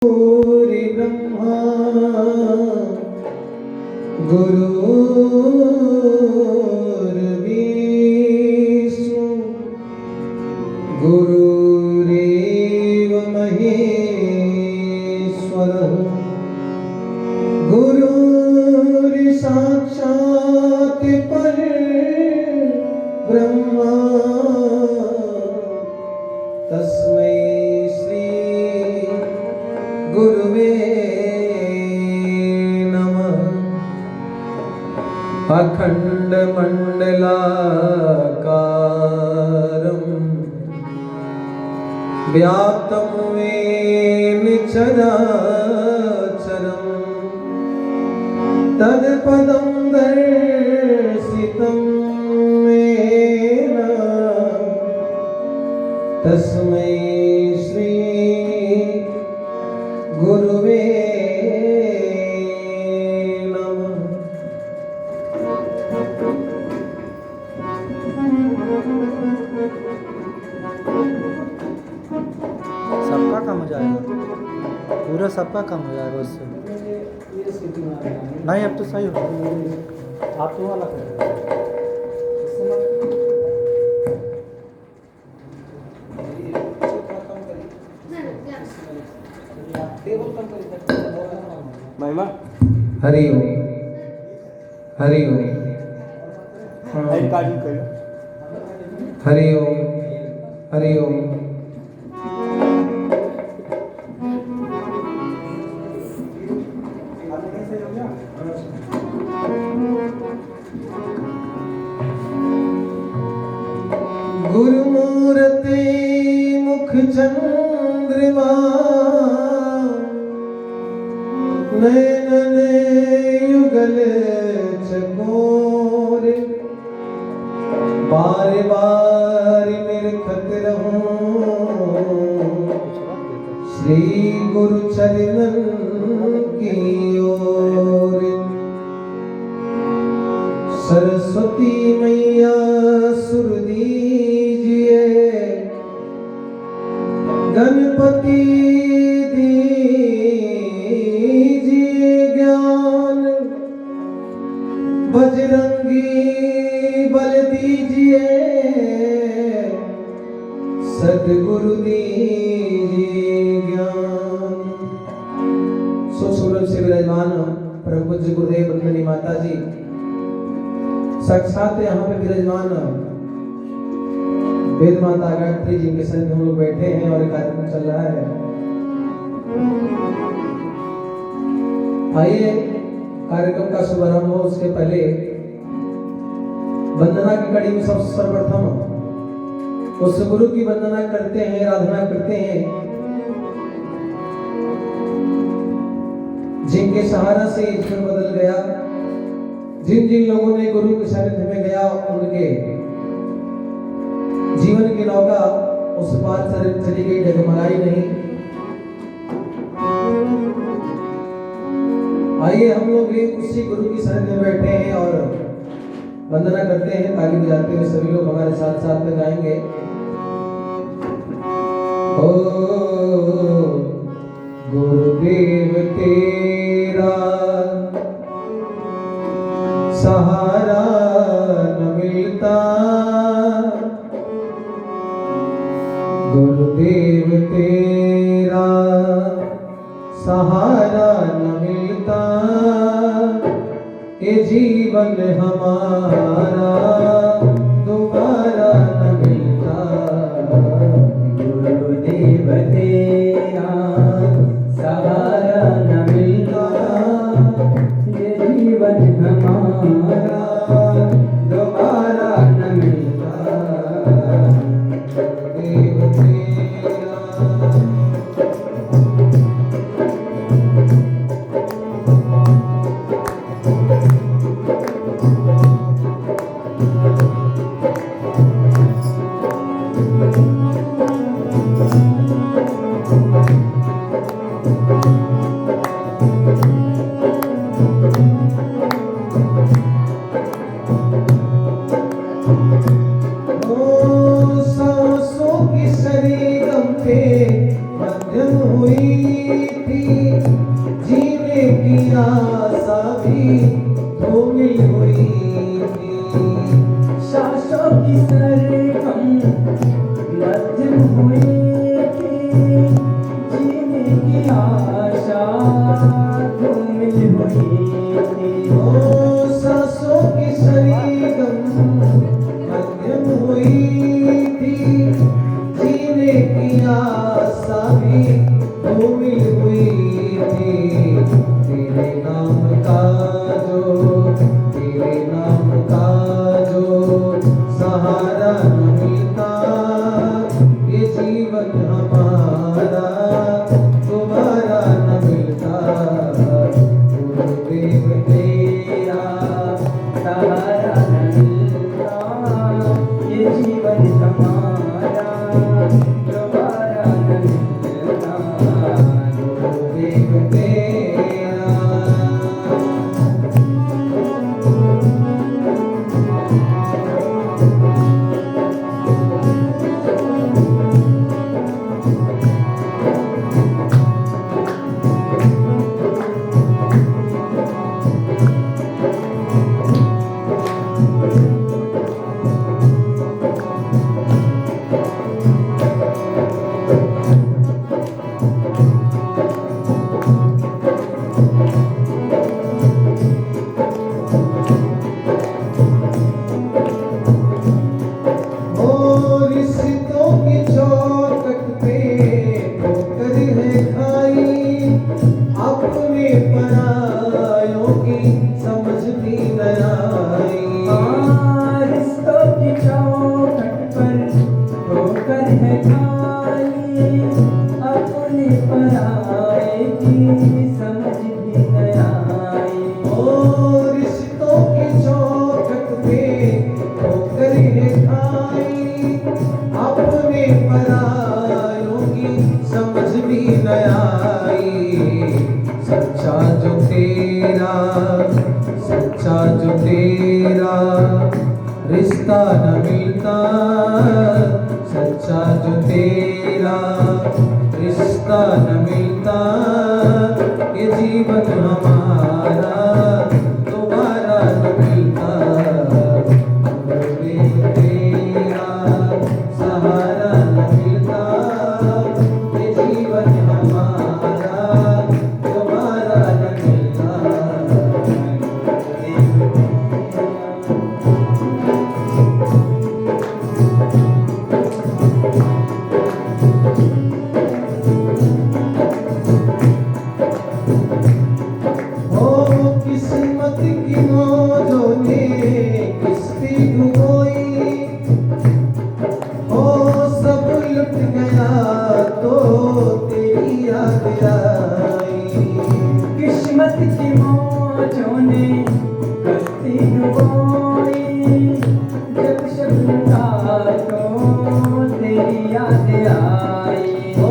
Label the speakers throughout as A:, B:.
A: गुरु ब्रह्मा गुरुर्विष्णु गुरुरेव महेश्वरः गुरुर्साक्षात् परब्रह्म तस्मै श्री गुरुवे नमः। अखंड मंडलाकारं व्याप्तं येन चराचरं तत्पदं दर्शितं येन तस्मै श्री गुरुवे नमः।
B: सबका काम हो जाएगा, पूरा सबका काम हो जाएगा उससे। नहीं अब तो सही हो, आप तो वाला कर महिमा।
A: हरि ओम हरि ओम हरि ओम हरि ओम। गुरुमूर्ति मुख चंद्रमा नयन युगल चकोर बार बार निरखत रहूं श्री गुरु चरणन की ओर। सरस्वती मैया सुर दीजिए गणपति दीजिए ज्ञान बजरंगी बल दीजिए सद्गुरु दीजिए ज्ञान। सुसूरज से विराजमान परम पूज्य गुरुदेव बंदनी माता जी साक्षात यहाँ पे विराजमान वेद माता गायत्री जी के संग हम लोग बैठे हैं और कार्यक्रम चल रहा है। आइए कार्यक्रम का शुभारंभ हो उसके पहले वंदना की कड़ी में सब सर्वप्रथम उस गुरु की वंदना करते हैं, आराधना करते हैं जिनके सहारा से जीवन बदल गया। जिन जिन लोगों ने गुरु के सानिध्य में गया उनके जीवन की नौका उस पार चली गई, डगमगाई नहीं। आइए हम लोग भी उसी गुरु की सानिध्य में बैठे हैं और वंदना करते हैं। ताली बजाते हुए सभी लोग हमारे साथ साथ में गाएंगे। ओ गुरुदेव तेरा सहारा न मिलता, गुरुदेव तेरा सहारा न मिलता, ये जीवन हमारा दोबारा न मिलता। गुरुदेव तेरा सहारा न मिलता, ये जीवन हमारा दोबारा न मिलता। गुरुदेव तेरा आशा भी धूमिल हुई थी।
C: सांसों की सरगम मध्यम हुई थी, जीने की आशा धूमिल हुई थी।
A: ओ सांसों की सरगम मध्यम हुई थी, जीने की आशा भी धूमिल हुई थी। तेरे नाम का जो सहारा न मिलता, ये जीवन हमारा दोबारा न मिलता। गुरुदेव तेरा
C: सहारा न मिलता, ये जीवन हमारा दोबारा न मिलता।
A: गुरुदेव तेरा। रिश्तों की चौखट पे ठोकर है खाई, अपने परायों की समझ भी न आई।
C: रिश्तों की चौखट पर ठोकर है खाई, अपने पराये की समझ भी न आई।
A: ओ रिश्तों की चौखट पे ठोकर है खाई, अपने परायों की समझ भी न आई। सच्चा जो तेरा रिश्ता न मिलता, सच्चा जो तेरा रिश्ता न मिलता, ये जीवन हमारा दोबारा न मिलता। गुरुदेव तेरा सहारा न मिलता, ये जीवन हमारा दोबारा न मिलता। किस्मत की मौजों ने किस्ती डुबोई, हो सब लुट गया तो तेरी याद आई।
C: किस्मत की मौजों ने कश्ती डुबोई, जब शब लुटा तो तेरी याद आई।
A: ओ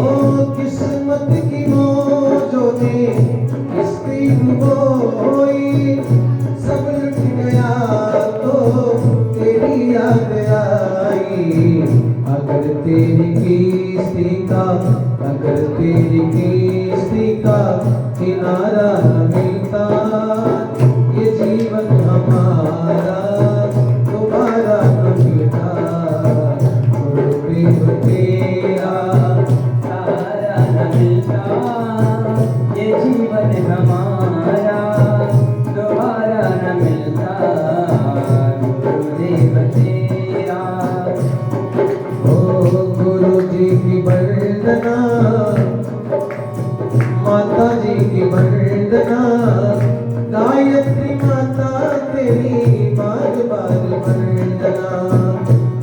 A: किस्मत की मौजों ने किस्ती डुबोई, सब लुट गया तो तेरी याद आई। अगर तेरी किस्ती का किनारा न मिलता, ये जीवन हमारा दोबारा न मिलता। गुरुदेव तेरा
C: सहारा न मिलता, ये जीवन हमारा दोबारा न मिलता। गुरुदेव तेरा।
A: ओ गुरु जी की वंदना, माता जी की वंदना, गायत्री माता तेरी बार बार वंदना।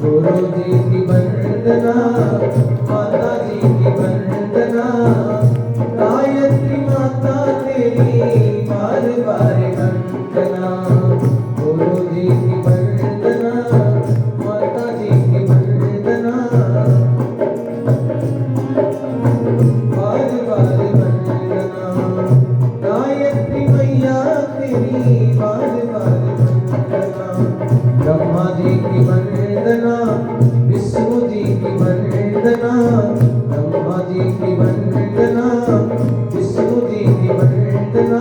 A: गुरु जी की वंदना, माता जी की वंदना, गायत्री माता तेरी बार बार वंदना। गुरु जी की वंदना, माता जी की वंदना, बार बार वंदना। गायत्री मैया तेरी बार बार वंदना। ब्रह्मा जी की वंदना, विष्णु जी की वंदना। ब्रह्मा जी की वंदना, विष्णु जी की वंदना,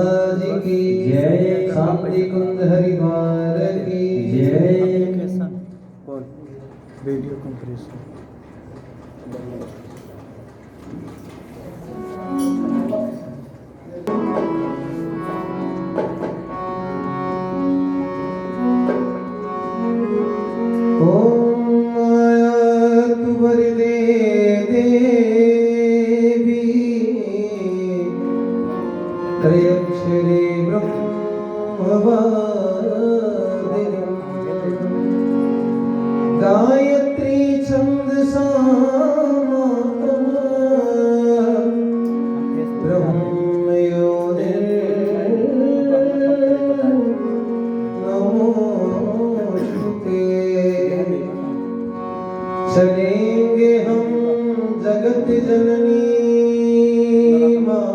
A: महाराज की
C: जय।
A: शांति कुंज हरिद्वार की
C: जय।
B: एप्लीकेशन और वीडियो कंप्रेशन।
A: ओम माया तु वरदे देवी त्रयक्षरे ब्रह्मवादिनी गायत्री छंदसा चलेंगे हम जगत जननी माँ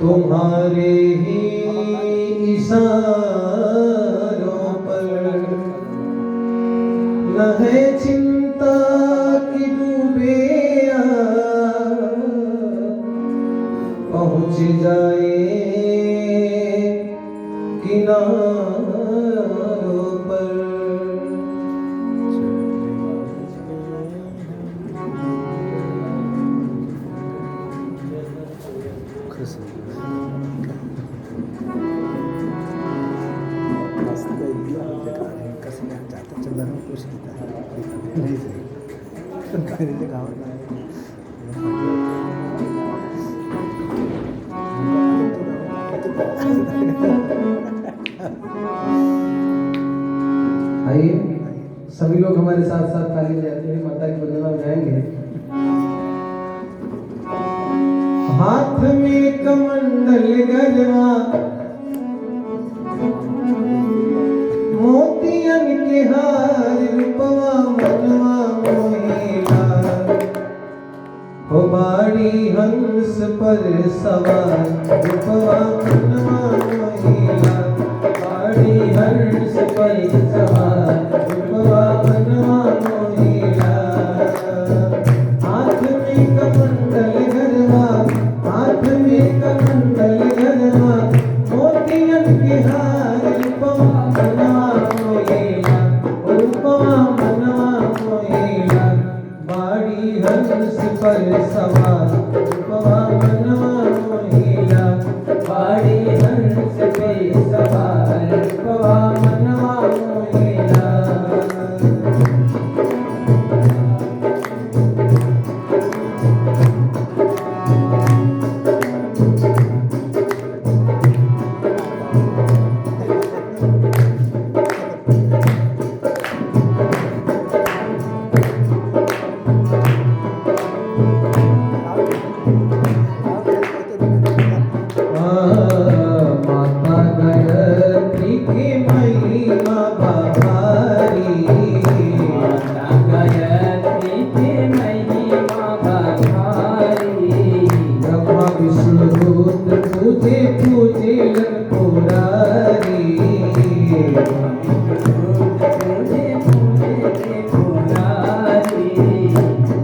A: तुम्हारे ही इशारों पर न है चिंता की डूबे पहुँच जाए किनारों पर। आइए सभी लोग हमारे साथ साथ ताली बजाते हुए माता की वंदना गाएंगे। हाथ में कमंडल गजवा मोतियन के हार रूपवा मनवा मोहिला हो बाड़ी हंस पर सवार रूपवा मनवा मोहिला बाड़ी हंस पर सवार रूपवा मनवा मोहिला। हाथ में कमंडल गजवा हाथ में कमंडल गजवा मोतियन के हार रूपवा मनवा मोहिला रूपवा मनवा मोहिला बाड़ी हंस पर सवार रूपवा मनवा मोहिला बाड़ी हंस पे सवार रूपवा मनवा मोहिला। माता गायत्री की महिमा बहारी
C: माता गायत्री की महिमा बहारी
A: ब्रह्मा विष्णु रुद्र पूजे पूजे पुरारी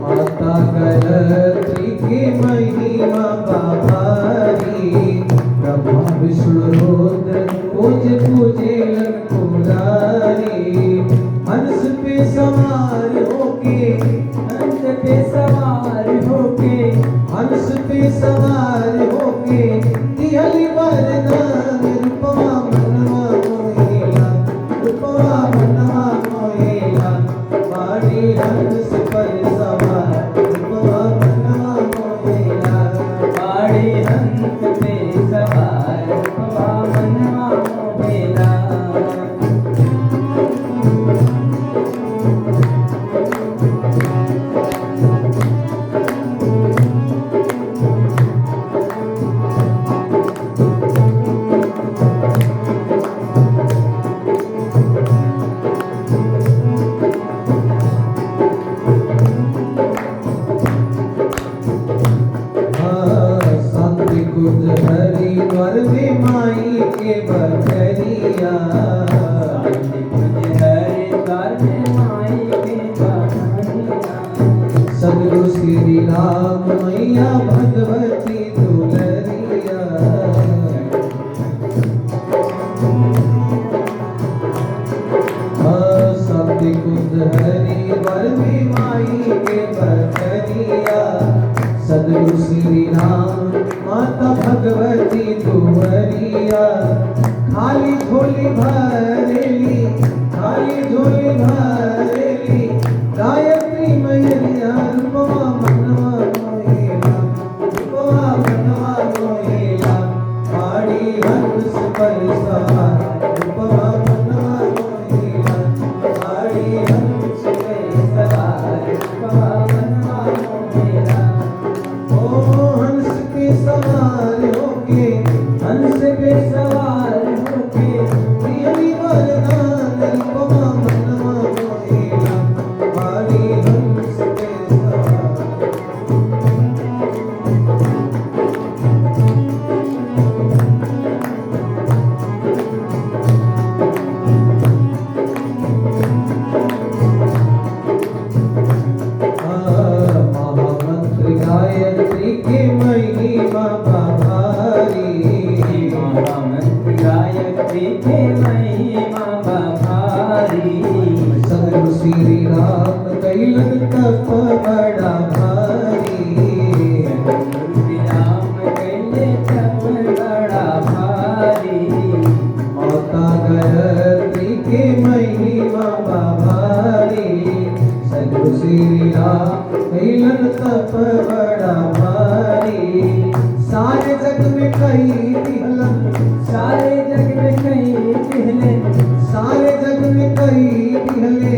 A: माता गायत्री की महिमा बहारी ब्रह्मा विष्णु रुद्र पूजे पूजे पुरारी। हंस पे सवार होके
C: हंस पे सवार होके
A: हंस पे सवार होके दिहली वरदान रूपवा मनवा मोहिला रूपवा मनवा मोहिला बाड़ी हंस पर सवार रूपवा मनवा मोहिला
C: बाड़ी हंस पे सवार रूपवा मनवा मोहिला।
A: शांति कुंज हरिद्वार में माई के बखरिया
C: शांति कुंज हरिद्वार में माई के बखरिया
A: सदगुरु श्री राम मैया भगवती दुलरिया
C: दिखे महिमा भारी।
A: सदगुरु श्री राम कैलन तप बड़ा भारी।
C: श्री राम कैले तप बड़ा भारी।
A: माता गायत्री के महिमा भारी। सदगुरु श्री राम कैलन तप बड़ा भारी। सारे जग में कई दिहलन,
C: सारे जग में कई दिहले,
A: सारे जग में कई दिहले,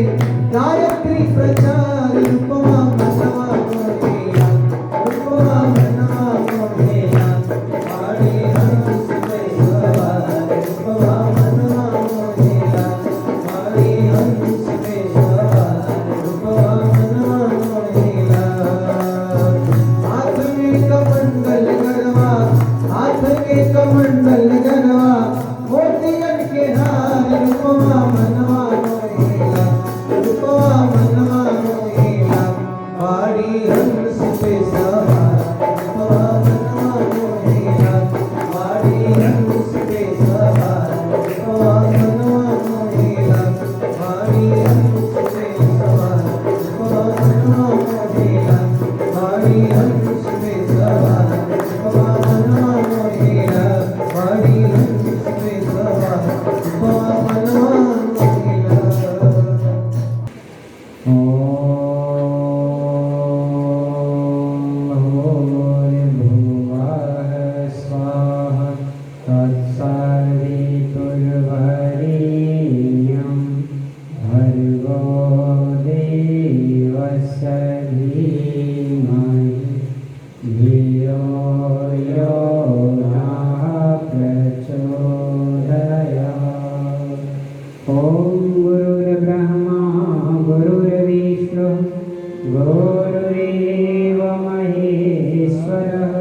A: गायत्री प्रचार रूपमा मनवा मोहेला, रूपमा मनवा मोहेला। पाड़ी हंस पे सवार रूपमा मनवा मोहेला, पाड़ी हंस पे सवार रूपमा मनवा मोहेला। हाथ में कमंडल गरवा, हाथ में कमंडल गरवा, मोतियन के हार रूपमा मनवा मोहेला, रूपमा मनवा मोहेला। पाड़ी हंस पे सवार रूपमा मनवा मोहेला, पाड़ी हंस पे सवार रूपमा मनवा मोहेला, पाड़ी हंस पे सवार रूपमा मनवा मोहेला, पाड़ी हंस पे सवार रूपमा मनवा मोहेला, पाड़ी हंस पे सवार रूपमा मनवा मोहेला।
C: ओम भूर्भुवः स्वाहा तत्सवितुर्वरेण्यं भर्गो देवस्य धीमहि धियो यो नः प्रचोदयात्। ॐ गुरुर्ब्रह्मा गुरुर्विष्णु गुरुरेव महेश्वरः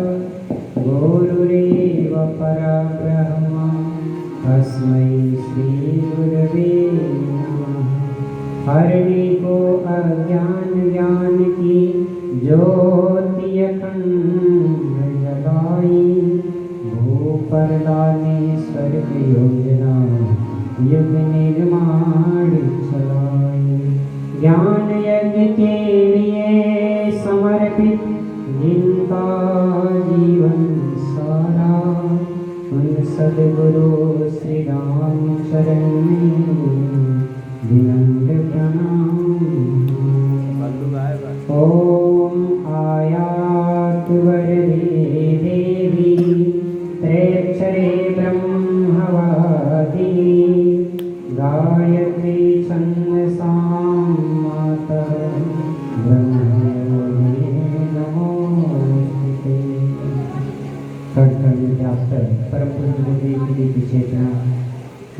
C: गुरुरेव परब्रह्म तस्मै श्री गुरवे नमः। हरने को अज्ञान ज्ञान की ज्योति अखंड जलाई, भूपर लाने स्वर्ग योजना युग निर्माण चलाई। ज्ञान यज्ञ के लिए समर्पित जिनका जीवन सारा, उन सद्गुरु श्री राम चरण में विनम्र प्रणाम। ओम आयातु वरदे देवी त्रैक्षरे ब्रह्मवादिनी, गायत्री छन्दसां मातः ब्रह्मणे नमोस्तुते। कण-कण व्याप्त परम पूज्य गुरुदेव की चेतना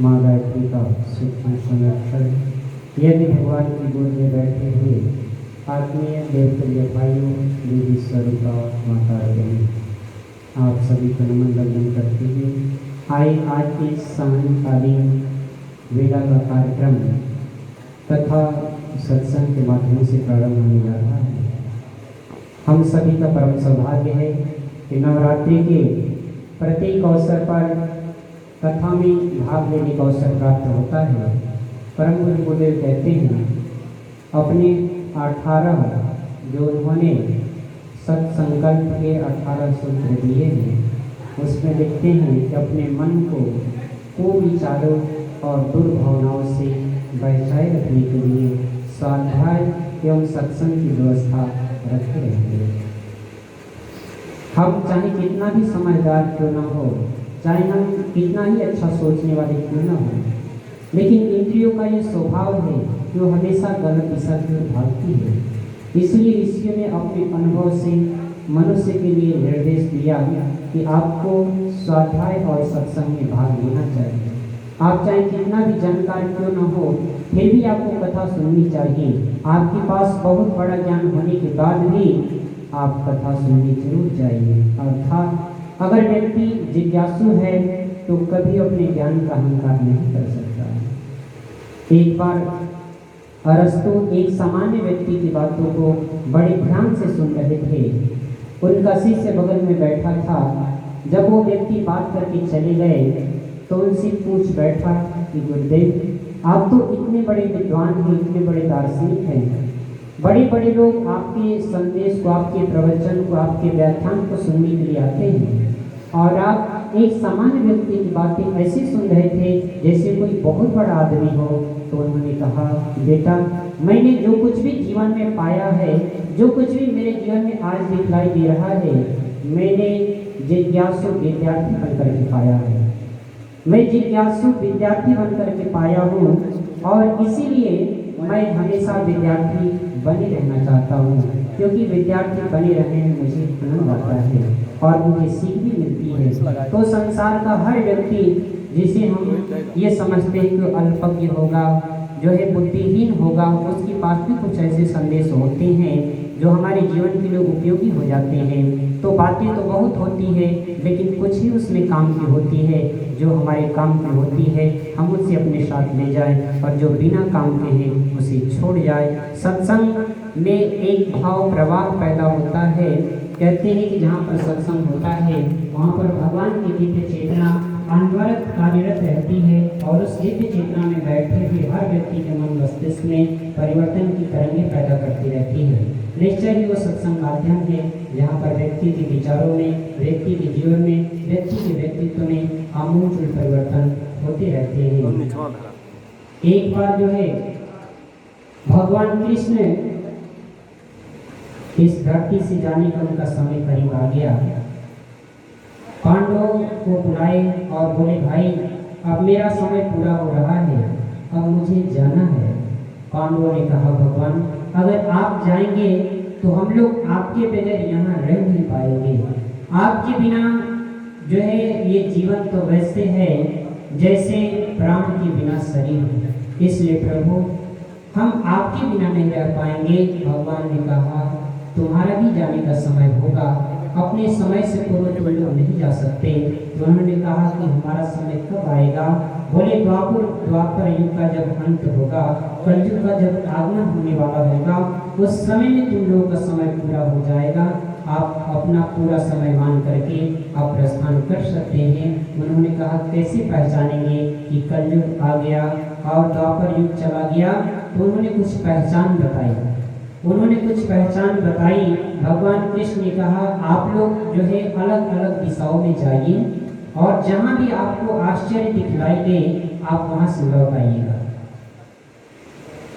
C: माँ गायत्री का सूक्ष्म संरक्षण। यदि भगवान की गोद में बैठे हुए आत्मीय देवप्रिय भाइयों, देवी स्वरूपा माता रानी, आप सभी को नमन वंदन करते हुए आइए आज के सायंकालीन वेला का कार्यक्रम तथा सत्संग के माध्यम से प्रारंभ होने जा रहा है। हम सभी का परम सौभाग्य है कि नवरात्रि के प्रत्येक अवसर पर कथा में भाग लेने का अवसर प्राप्त होता है। परम गुरु गुरुदेव कहते हैं अपने 18 जो उन्होंने सत्संकल्प के 18 सूत्र दिए हैं, उसमें लिखते हैं कि अपने मन को कुविचारों और दुर्भावनाओं से बचाए रखने के लिए स्वाध्याय एवं सत्संग की व्यवस्था रखे रहेंगे। हम चाहे कितना भी समझदार क्यों न हो, चाहे हम कितना ही अच्छा सोचने वाले क्यों न हो, लेकिन इंद्रियों का ये स्वभाव है कि वो हमेशा गलत दिशा की ओर भागती है। इसलिए ऋषियों ने अपने अनुभव से मनुष्य के लिए निर्देश दिया कि आपको स्वाध्याय और सत्संग में भाग लेना चाहिए। आप चाहे कितना भी जानकार क्यों न हो, फिर भी आपको कथा सुननी चाहिए। आपके पास बहुत बड़ा ज्ञान होने के बाद भी आप कथा सुनने जरूर चाहिए। अर्थात अगर व्यक्ति जिज्ञासु है तो कभी अपने ज्ञान का अहंकार नहीं कर सकता। एक बार अरस्तु एक सामान्य व्यक्ति की बातों को बड़े ध्यान से सुन रहे थे। उनका शिष्य बगल में बैठा था। जब वो व्यक्ति बात करके चले गए तो उनसे पूछ बैठा कि गुरुदेव, आप तो इतने बड़े विद्वान हैं, इतने बड़े दार्शनिक हैं, बड़े बड़े लोग आपके संदेश को, आपके प्रवचन को, आपके व्याख्यान को सुनने के लिए आते हैं, और आप एक सामान्य व्यक्ति की बातें ऐसे सुन रहे थे जैसे कोई बहुत बड़ा आदमी हो। तो उन्होंने कहा, बेटा, मैंने जो कुछ भी जीवन में पाया है, जो कुछ भी मेरे जीवन में आज दिखलाई दे रहा है, मैंने जिज्ञासु विद्यार्थी बनकर के पाया है। मैं जिज्ञासु विद्यार्थी बनकर के पाया हूँ, और इसीलिए मैं हमेशा विद्यार्थी बने रहना चाहता हूँ, क्योंकि विद्यार्थी बने रहने में मुझे आनंद आता है और मुझे सीख भी मिलती है। तो संसार का हर व्यक्ति जिसे हम ये समझते हैं कि अल्पज्ञ होगा, जो है बुद्धिहीन होगा, उसके पास भी कुछ ऐसे संदेश होते हैं जो हमारे जीवन के लिए उपयोगी हो जाते हैं। तो बातें तो बहुत होती है, लेकिन कुछ ही उसमें काम की होती है। जो हमारे काम की होती है हम उसे अपने साथ ले जाएं, और जो बिना काम के हैं उसे छोड़ जाए। सत्संग में एक भाव प्रवाह पैदा होता है। कहते हैं कि जहाँ पर सत्संग होता है वहाँ पर भगवान की दिव्य चेतना अनवरत कार्यरत रहती है, और उस दिव्य चेतना में बैठे हुए हर व्यक्ति के मन मस्तिष्क में परिवर्तन की तरंगें पैदा करती रहती है। निश्चय ही वो सत्संग माध्यम है जहाँ पर व्यक्ति के विचारों में, व्यक्ति के जीवन में, व्यक्ति के व्यक्तित्व में आमूल परिवर्तन होते रहते हैं। एक बार जो है भगवान कृष्ण इस धरती से जाने का उनका समय करीब आ गया। पांडवों को बुलाए और बोले, भाई अब मेरा समय पूरा हो रहा है, अब मुझे जाना है। पांडवों ने कहा, भगवान अगर आप जाएंगे तो हम लोग आपके बगैर यहाँ रह नहीं पाएंगे। आपके बिना जो है ये जीवन तो वैसे है जैसे प्राण के बिना शरीर, इसलिए प्रभु हम आपके बिना नहीं रह पाएंगे। भगवान ने कहा, तुम्हारा भी जाने का समय होगा, अपने समय से पूर्व तुम लोग नहीं जा सकते। तो उन्होंने कहा कि हमारा समय कब आएगा? बोले, द्वापर युग का जब अंत होगा, कलयुग का जब आगमन होने वाला होगा, उस समय में तुम लोगों का समय पूरा हो जाएगा। आप अपना पूरा समय मान करके आप प्रस्थान कर सकते हैं। उन्होंने कहा, कैसे पहचानेंगे कि कलयुग आ गया और द्वापर युग चला गया? तो उन्होंने कुछ पहचान बताई। भगवान कृष्ण ने कहा, आप लोग जो है अलग अलग दिशाओं में जाइए, और जहां भी आपको आश्चर्य दिखलाई दे आप वहां से लौट आइएगा।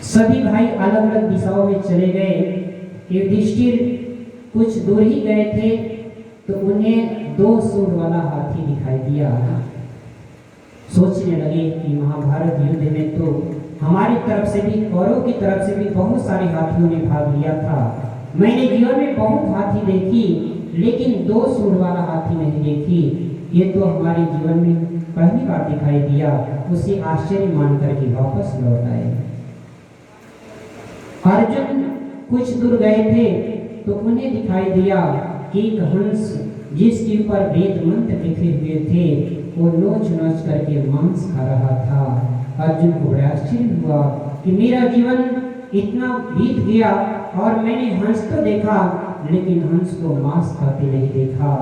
C: सभी भाई अलग अलग दिशाओं में चले गए। युधिष्ठिर कुछ दूर ही गए थे तो उन्हें 2 सूंड वाला हाथी दिखाई दिया। सोचने लगे कि महाभारत युद्ध में तो हमारी तरफ से भी, कौरवों की तरफ से भी बहुत सारे हाथियों ने भाग लिया था। मैंने जीवन में बहुत हाथी देखी, लेकिन 2 सूंड वाला हाथी नहीं देखी। ये तो हमारे जीवन में पहली बार दिखाई दिया। उसे आश्चर्य मान करके वापस लौट आए। अर्जुन कुछ दूर गए थे तो उन्हें दिखाई दिया कि एक हंस जिसके ऊपर वेद मंत्र लिखे हुए थे वो नोच नोच करके मांस खा रहा था। अर्जुन को बड़ा आश्चर्य हुआ कि मेरा जीवन इतना बीत गया और मैंने हंस तो देखा, लेकिन हंस को मांस खाते नहीं देखा।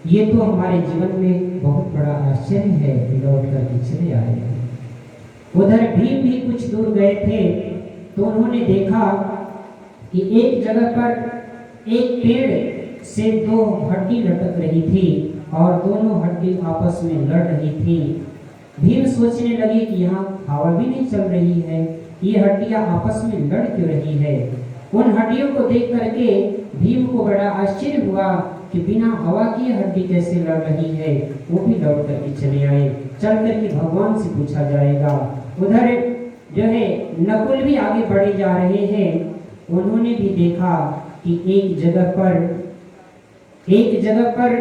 C: ये तो हमारे जीवन में बहुत बड़ा आश्चर्य है। लौट करके चले आए। उधर भीम भी कुछ दूर गए थे तो उन्होंने देखा कि एक जगह पर एक पेड़ से 2 हड्डी लटक रही थी और दोनों हड्डी आपस में लड़ रही थी। भीम सोचने लगे कि यहाँ हवा भी नहीं चल रही है, ये हड्डियां आपस में लड़ क्यों रही है। उन हड्डियों को देख करके भीम को बड़ा आश्चर्य हुआ कि बिना हवा की हड्डी कैसे लड़ रही है। वो भी लौट करके चले आए। चल करके भगवान से पूछा जाएगा। उधर जो है नकुल भी आगे बढ़े जा रहे हैं। उन्होंने भी देखा कि एक जगह पर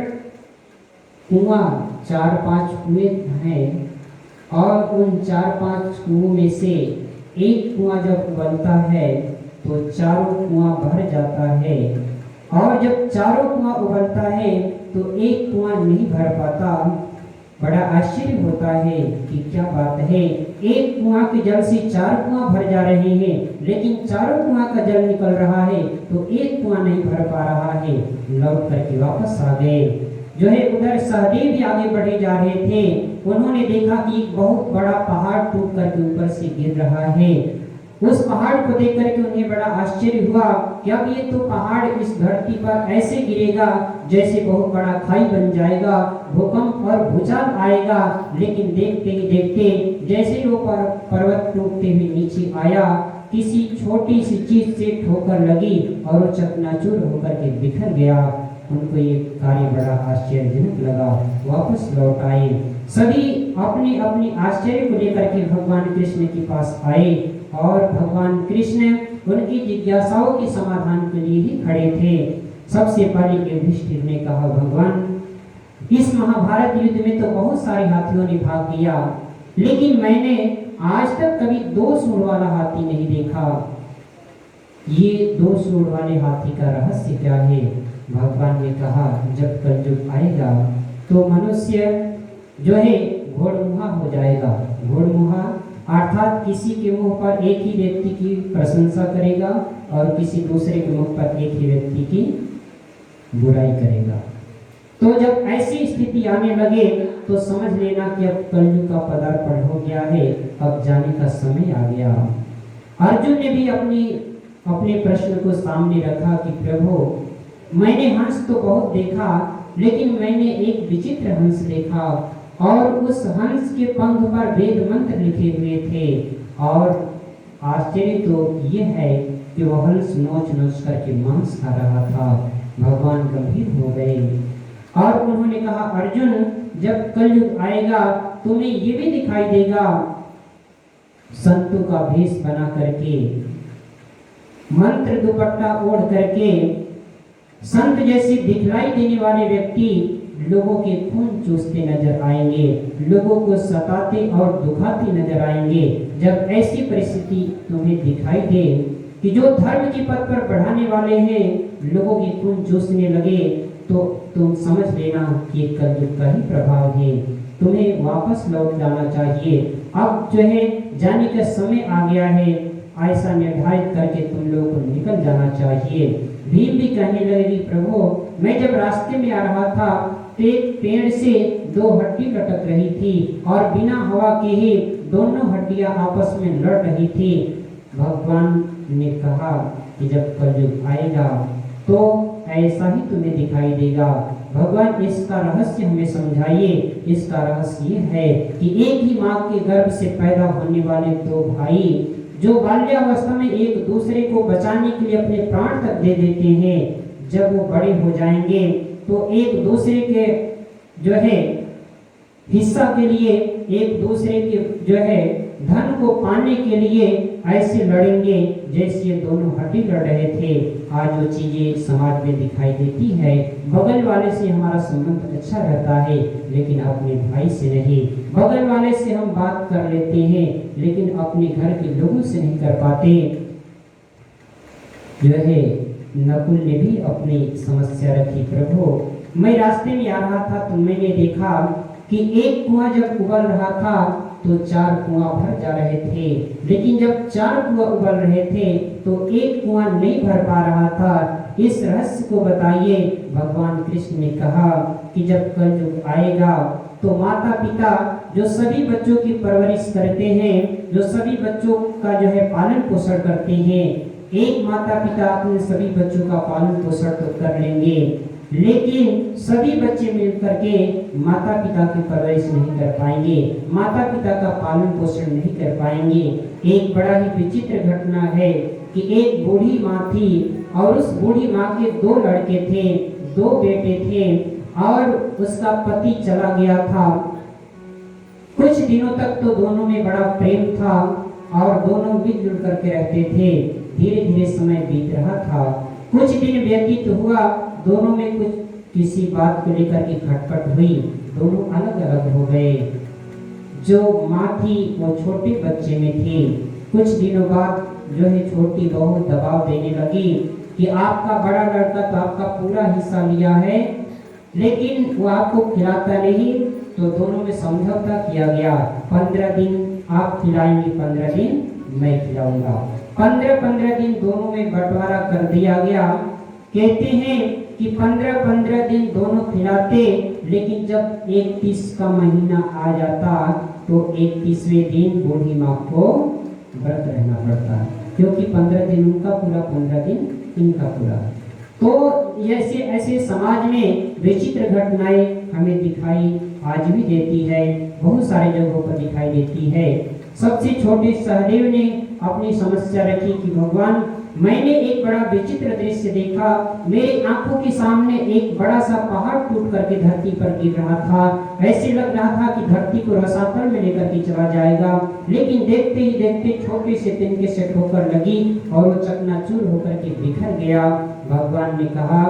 C: कुआं 4-5 कुएं हैं और उन 4-5 कुओं में से एक कुआं जब उबलता है तो चारों कुआं भर जाता है, और जब चारों कुआं उबलता है तो एक कुआं नहीं भर पाता। बड़ा आश्चर्य होता है कि क्या बात है, एक कुआं के जल से 4 कुआं भर जा रहे हैं, लेकिन चारों कुआं का जल निकल रहा है तो एक कुआं नहीं भर पा रहा है। लौट करके वापस आ गए। जो है उधर सहदेव भी आगे बढ़े जा रहे थे। उन्होंने देखा कि एक बहुत बड़ा पहाड़ टूट करके ऊपर से गिर रहा है। उस पहाड़ को देख करके उन्हें बड़ा आश्चर्य हुआ कि अब ये तो पहाड़ इस धरती पर ऐसे गिरेगा जैसे बहुत बड़ा खाई बन जाएगा, भूकंप और भूचाल आएगा। लेकिन देखते ही देखते जैसे वो पर्वत टूटते हुए नीचे आया, किसी छोटी सी चीज से ठोकर लगी और वो चकनाचूर होकर के बिखर गया। उनको ये कार्य बड़ा आश्चर्यजनक लगा। वापस लौट आए, सभी अपने अपने आश्चर्य को लेकर के भगवान कृष्ण के पास आए और भगवान कृष्ण उनकी जिज्ञासाओं के समाधान के लिए ही खड़े थे। सबसे पहले युधिष्ठिर ने कहा, भगवान, इस महाभारत युद्ध में तो बहुत सारे हाथियों ने भाग लिया, लेकिन मैंने आज तक कभी 2 सूंड वाला हाथी नहीं देखा। ये 2 सूंड वाले हाथी का रहस्य क्या है? भगवान ने कहा, जब कलयुग आएगा तो मनुष्य जो है घोड़मुहा हो जाएगा। घोड़मुहा अर्थात किसी के मुंह पर एक ही व्यक्ति की प्रशंसा करेगा और किसी दूसरे के मुंह पर एक ही व्यक्ति की बुराई करेगा। तो जब ऐसी स्थिति आने लगे तो समझ लेना कि अब कलयुग का पदार्पण हो गया है, अब जाने का समय आ गया। अर्जुन ने भी अपने प्रश्न को सामने रखा कि प्रभु, मैंने हंस तो बहुत देखा, लेकिन मैंने एक विचित्र हंस देखा और उस हंस के पंख पर वेद मंत्र लिखे हुए थे। और आश्चर्य तो ये है कि वह हंस नोच नोच करके मांस खा रहा था। भगवान गंभीर हो गए और उन्होंने कहा, अर्जुन, जब कलयुग आएगा तुम्हें ये भी दिखाई देगा, संतों का भेष बना करके, मंत्र दुपट्टा ओढ़ करके संत जैसे दिखलाई देने वाले व्यक्ति लोगों के खून चूसते नजर आएंगे, लोगों को सताते और दुखाते नजर आएंगे। जब ऐसी परिस्थिति तुम्हें दिखाई दे कि जो धर्म की पथ पर बढ़ाने वाले हैं लोगों की खून चूसने लगे, तो तुम समझ लेना कि कलयुग का ही प्रभाव है। तुम्हें वापस लौट जाना चाहिए। अब जो है जाने का समय आ गया है, ऐसा निर्धारित करके तुम लोगों को निकल जाना चाहिए। भीम भी कहने लगे, प्रभु, मैं जब रास्ते में आ रहा था तो एक पेड़ से 2 हड्डी लटक रही थी और बिना हवा के ही दोनों हड्डियां आपस में लड़ रही थी। भगवान ने कहा कि जब कलयुग आएगा तो ऐसा ही तुम्हें दिखाई देगा। भगवान इसका रहस्य हमें समझाइए। इसका रहस्य ये है कि एक ही माँ के गर्भ से पैदा होने वाले 2 भाई जो बाल्यावस्था में एक दूसरे को बचाने के लिए अपने प्राण तक दे देते हैं, जब वो बड़े हो जाएंगे तो एक दूसरे के जो है हिस्सा के लिए, एक दूसरे के जो है धन को पाने के लिए ऐसे लड़ेंगे जैसे ये दोनों हड्डी लड़ रहे थे। आज वो चीजें समाज में दिखाई देती है। बगल वाले से हमारा संबंध अच्छा रहता है लेकिन अपने भाई से नहीं। बगल वाले से हम बात कर लेते हैं लेकिन अपने घर के लोगों से नहीं कर पाते। जो है नकुल ने भी अपनी समस्या रखी, प्रभु मैं रास्ते में आ रहा था तो मैंने देखा कि एक कुआं जब उबल रहा था तो 4 कुआं भर जा रहे थे, लेकिन जब 4 कुआं उबल रहे थे तो एक कुआं नहीं भर पा रहा था। इस रहस्य को बताइए। भगवान कृष्ण ने कहा कि जब कलयुग आएगा तो माता पिता जो सभी बच्चों की परवरिश करते हैं, जो सभी बच्चों का जो है पालन पोषण करते हैं, एक माता पिता अपने सभी बच्चों का पालन पोषण तो कर लेंगे, लेकिन सभी बच्चे मिलकर के माता पिता की परवरिश नहीं कर पाएंगे, माता पिता का पालन पोषण नहीं कर पाएंगे। एक बड़ा ही विचित्र घटना है कि एक बूढ़ी माँ थी और उस बूढ़ी माँ के 2 लड़के थे, 2 बेटे थे और उसका पति चला गया था। कुछ दिनों तक तो दोनों में बड़ा प्रेम था और दोनों मिलजुल करके रहते थे। धीरे धीरे समय बीत रहा था। कुछ दिन व्यतीत हुआ, दोनों में कुछ किसी बात को लेकर के खटपट हुई, दोनों अलग अलग हो गए। जो माँ थी वो छोटे बच्चे में थी। कुछ दिनों बाद जो है छोटी बहू दबाव देने लगी कि आपका बड़ा लड़का तो आपका पूरा हिस्सा लिया है लेकिन वो आपको खिलाता नहीं, तो दोनों में समझौता किया गया। 15 दिन आप खिलाएंगे, 15 दिन मैं खिलाऊंगा। 15-15 दिन दोनों में बंटवारा कर दिया गया। कहते हैं कि 15-15 दिन दोनों खिलाते, लेकिन जब 31 का महीना आ जाता तो 31वें दिन बूढ़ी माँ को व्रत रहना पड़ता, क्योंकि 15 दिन उनका पूरा, 15 दिन इनका पूरा। तो ऐसे ऐसे समाज में विचित्र घटनाएं हमें दिखाई आज भी देती है, बहुत सारे जगहों पर दिखाई देती है। सबसे छोटे सहदेव ने अपनी समस्या रखी कि भगवान, मैंने एक बड़ा विचित्र दृश्य देखा, मेरी आंखों के सामने एक बड़ा सा पहाड़ टूट करके धरती पर गिर रहा था। ऐसे लग रहा था कि धरती को रसातल में लेकर के चला जाएगा, लेकिन देखते ही देखते छोटे से तिनके से ठोकर लगी और वो चकनाचूर होकर के बिखर गया। भगवान ने कहा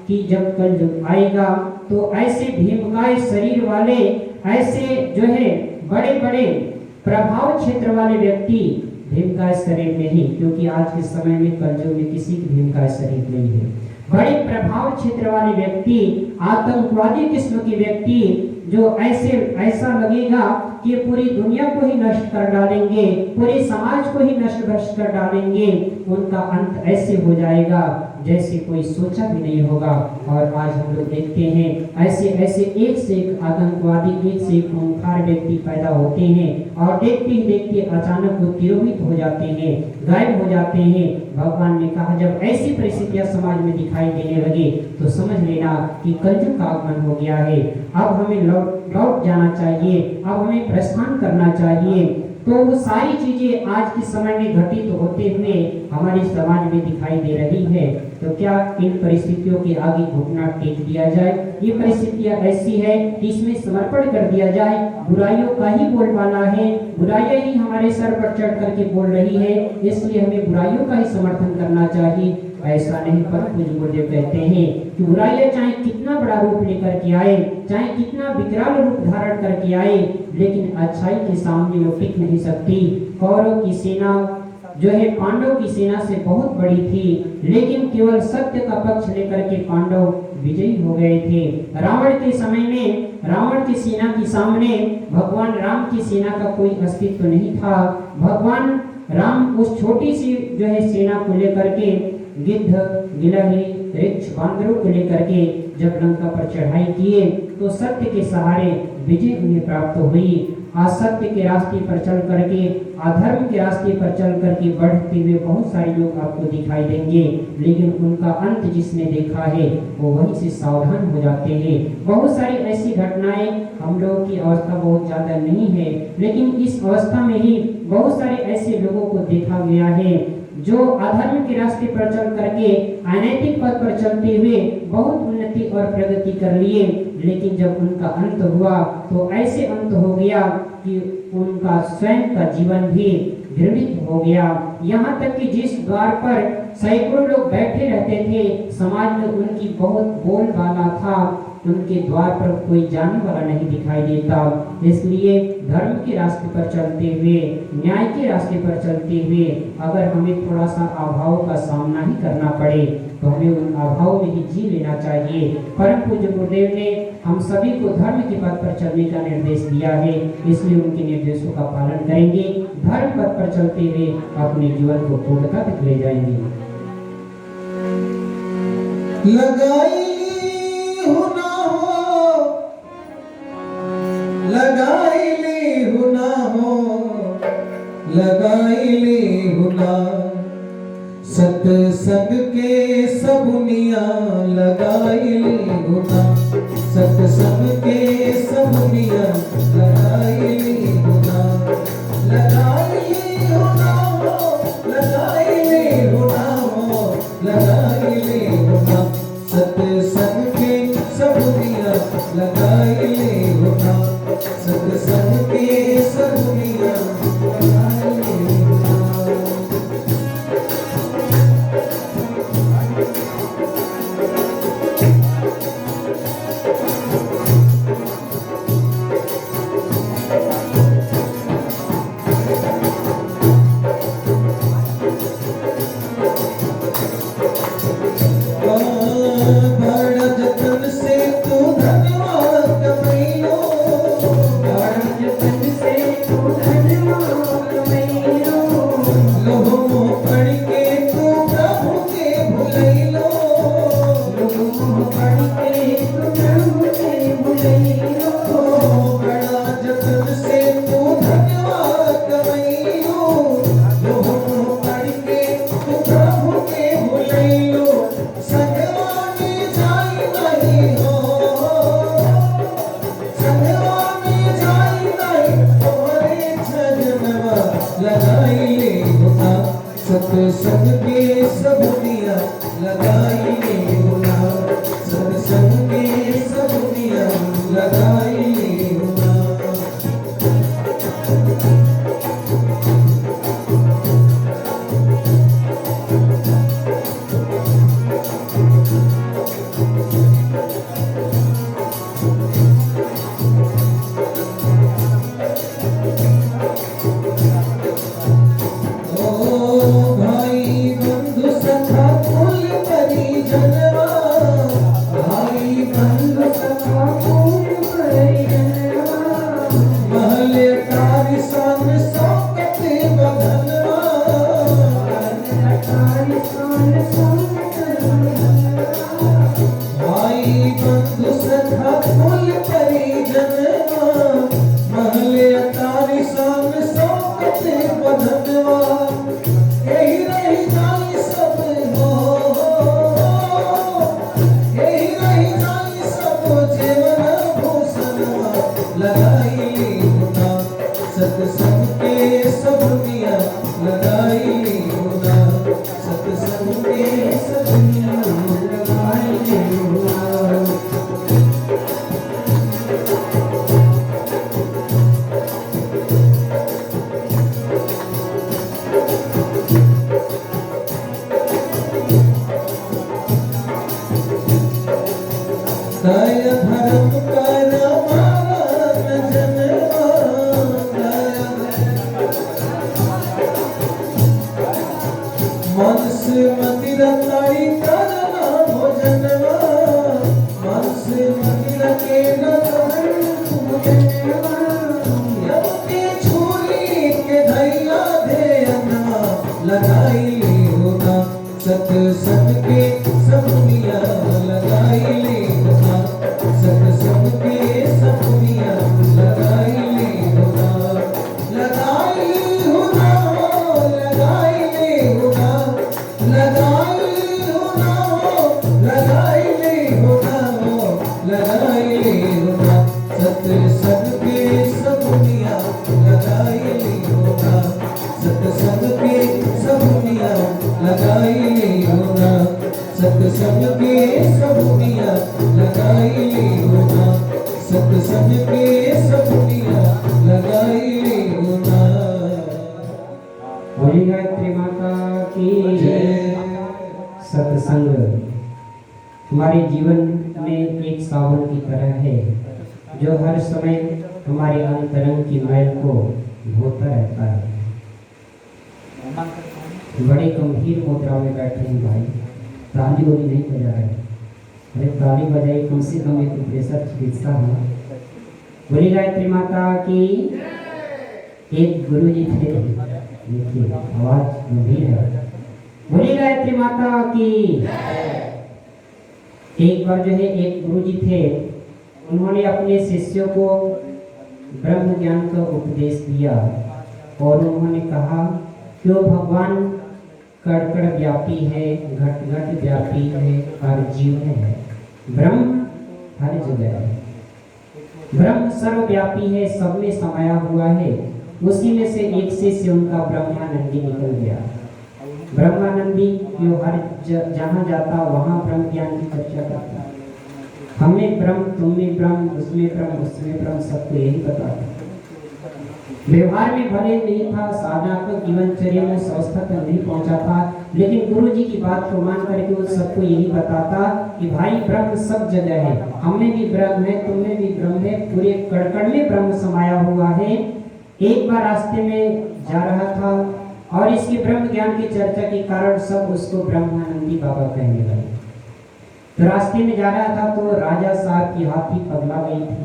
C: कि जब कलयुग आएगा तो ऐसे भीमकाय शरीर वाले, ऐसे जो है बड़े बड़े प्रभाव क्षेत्र वाले व्यक्ति भीमकाय शरीर में ही, क्योंकि आज के समय में कलयुग में किसी की भीमकाय शरीर नहीं है, बड़े प्रभाव क्षेत्र वाले व्यक्ति, आतंकवादी किस्म के व्यक्ति जो ऐसा लगेगा कि पूरी दुनिया को ही नष्ट कर डालेंगे, पूरे समाज को ही नष्ट भ्रष्ट कर डालेंगे, उनका अंत ऐसे हो जाएगा जैसे कोई सोचा भी नहीं होगा। और आज हम लोग देखते हैं ऐसे ऐसे एक से एक आतंकवादी, एक से एक खूंखार व्यक्ति पैदा होते हैं और देखते ही देखते अचानक वो तिरोहित हो जाते हैं, गायब हो जाते हैं। भगवान ने कहा जब ऐसी परिस्थितियां समाज में दिखाई देने लगे तो समझ लेना कि कलयुग का आगमन हो गया है। अब हमें लौट जाना चाहिए, अब हमें प्रस्थान करना चाहिए। तो वो सारी चीजें आज के समय में घटित होते हुए हमारे समाज में दिखाई दे रही है। तो क्या इन परिस्थितियों के आगे घुटना टेक दिया जाए? ये परिस्थितियां ऐसी है कि इसमें समर्पण कर दिया जाए। बुराइयों का ही बोलबाला है, बुराइयां ही हमारे सर पर चढ़ करके बोल रही है, इसलिए हमें बुराइयों का ही समर्थन करना चाहिए। ऐसा नहीं, परम पूज्य गुरुदेव कहते हैं कि बुराइयां चाहे कितना बड़ा रूप लेकर के आए, चाहे कितना विकराल रूप धारण करके आए, लेकिन अच्छाई के सामने वो टिक नहीं सकती। कौरव की सेना जो है पांडव की सेना से बहुत बड़ी थी, लेकिन केवल सत्य का पक्ष लेकर के पांडव विजयी हो गए थे। रावण के समय में रावण की सेना के सामने भगवान राम की सेना का कोई अस्तित्व नहीं था। भगवान राम उस छोटी सी जो है सेना को लेकर के, गिद्ध, गिलहरी, रिछ, बांदरों को लेकर के जब लंका पर चढ़ाई किए तो सत्य के सहारे विजय उन्हें प्राप्त हुई। असत्य के रास्ते पर चल करके, अधर्म के रास्ते पर चल करके बढ़ते हुए बहुत सारे लोग आपको दिखाई देंगे, लेकिन उनका अंत जिसने देखा है वो वहीं से सावधान हो जाते हैं। बहुत सारी ऐसी घटनाएं, हम लोगों की अवस्था बहुत ज्यादा नहीं है, लेकिन इस अवस्था में ही बहुत सारे ऐसे लोगों को देखा गया है जो अधर्म के रास्ते पर चल करके अनैतिक पथ पर चलते हुए बहुत उन्नति और प्रगति कर लिए, लेकिन जब उनका अंत हुआ तो ऐसे अंत हो गया कि उनका स्वयं का जीवन भी घृणित हो गया। यहाँ तक कि जिस द्वार पर सैकड़ों लोग बैठे रहते थे, समाज में उनकी बहुत बोलबाला था, उनके द्वार पर कोई जाने वाला नहीं दिखाई देता। इसलिए धर्म के रास्ते पर चलते हुए, न्याय के रास्ते पर चलते हुए अगर हमें थोड़ा सा अभाव का सामना ही करना पड़े तो हमें उन अभाव में ही जी लेना चाहिए। परम पूज्य गुरुदेव ने हम सभी को धर्म के पथ पर चलने का निर्देश दिया है, इसलिए उनके निर्देशों का पालन करेंगे, धर्म पथ पर चलते हुए अपने जीवन को पूर्णता तक ले जाएंगे।
A: लगाई हुना हो, लगाई ली हुना हो, लगाई ली हुना, सत्संग के सबुनिया लगाई ली हुना, सत्संग के सबुनिया लगाई ली हुना, लगाई ली हुना हो, लगाई ली हुना हो, लगाई ली हुना, सत्संग के सबुनिया लगाई ली हुना, सत्संग के सबुनिया लगाई ली हुना। संगवा में जाई नहीं तोरे छजनवा लगाई ले होना सत्संग के सब दिया लगाई ले होना सत्संग के सब दिया लगाई ले होना सत्संग के सब दिया लगाई होना सत्संग के सब दिया लगाई होना दया धर्म कर मारन जनवा मनस मंदिर ताई करना भोजनवा मनस मंदिर के न भोजनवा यम के छुरी के धैया धेयनवा लगाई ले होना सत्संग के सब दिया लगाई ले होना सत्संग के सब दिया लगाई ले होना लगाई होना लगाई ले होना लगाई होना लगाई ले होना लगाई ले होना सत्संग के सब दिया लगाई ले होना सत्संग के सब दिया लगाई ले होना सत्संग के सब दिया लगाई ले होना सत्संग के सब दिया लगाई ले होना
C: बोली गायत्री माता की जय। सत्संग हमारे जीवन में एक सावन की तरह है जो हर समय हमारे अंतरंग की मैल को धोता रहता है। बड़े गंभीर मुद्रा में बैठे हैं भाई, ताली वाली नहीं बजा रहे। अरे ताली बजाई कम से कम एक प्रेशर चिकित्सा हो। बोली गायत्री माता की एक गुरु जी थे, देखिए आवाज गंभीर है। बोली गायत्री माता की एक बार जो है एक गुरु जी थे, उन्होंने अपने शिष्यों को ब्रह्म ज्ञान का उपदेश दिया और उन्होंने कहा कि वो भगवान कण कण व्यापी है, घट घट व्यापी है, हर जीव में है। ब्रह्म हर जगह है, ब्रह्म सर्वव्यापी है, सब में समाया हुआ है। उसी में से एक शिष्य उनका ब्रह्मानंदी निकल गया। ब्रह्मानंदी जो हर जहाँ जाता वहाँ ब्रह्म ज्ञान की चर्चा करता। हमें ब्रह्म, तुम्हें ब्रह्म, उसमें ब्रह्म, उसमें ब्रह्म, सबको यही बताता। व्यवहार में भले नहीं था, साधनात्मक जीवनचर्या में स्वस्थता तक नहीं पहुंचा था, लेकिन गुरु जी की बात को मान करके वो सबको यही बताता कि भाई ब्रह्म सब जगह है, हमें भी ब्रह्म है, तुम्हें भी ब्रह्म है, पूरे कण में ब्रह्म समाया हुआ है। एक बार रास्ते में जा रहा था और इसके ब्रह्म ज्ञान की चर्चा के कारण सब उसको ब्रह्मानंदी बाबा कहने लगे। तो रास्ते में जा रहा था तो राजा साहब की हाथी पगला गई थी।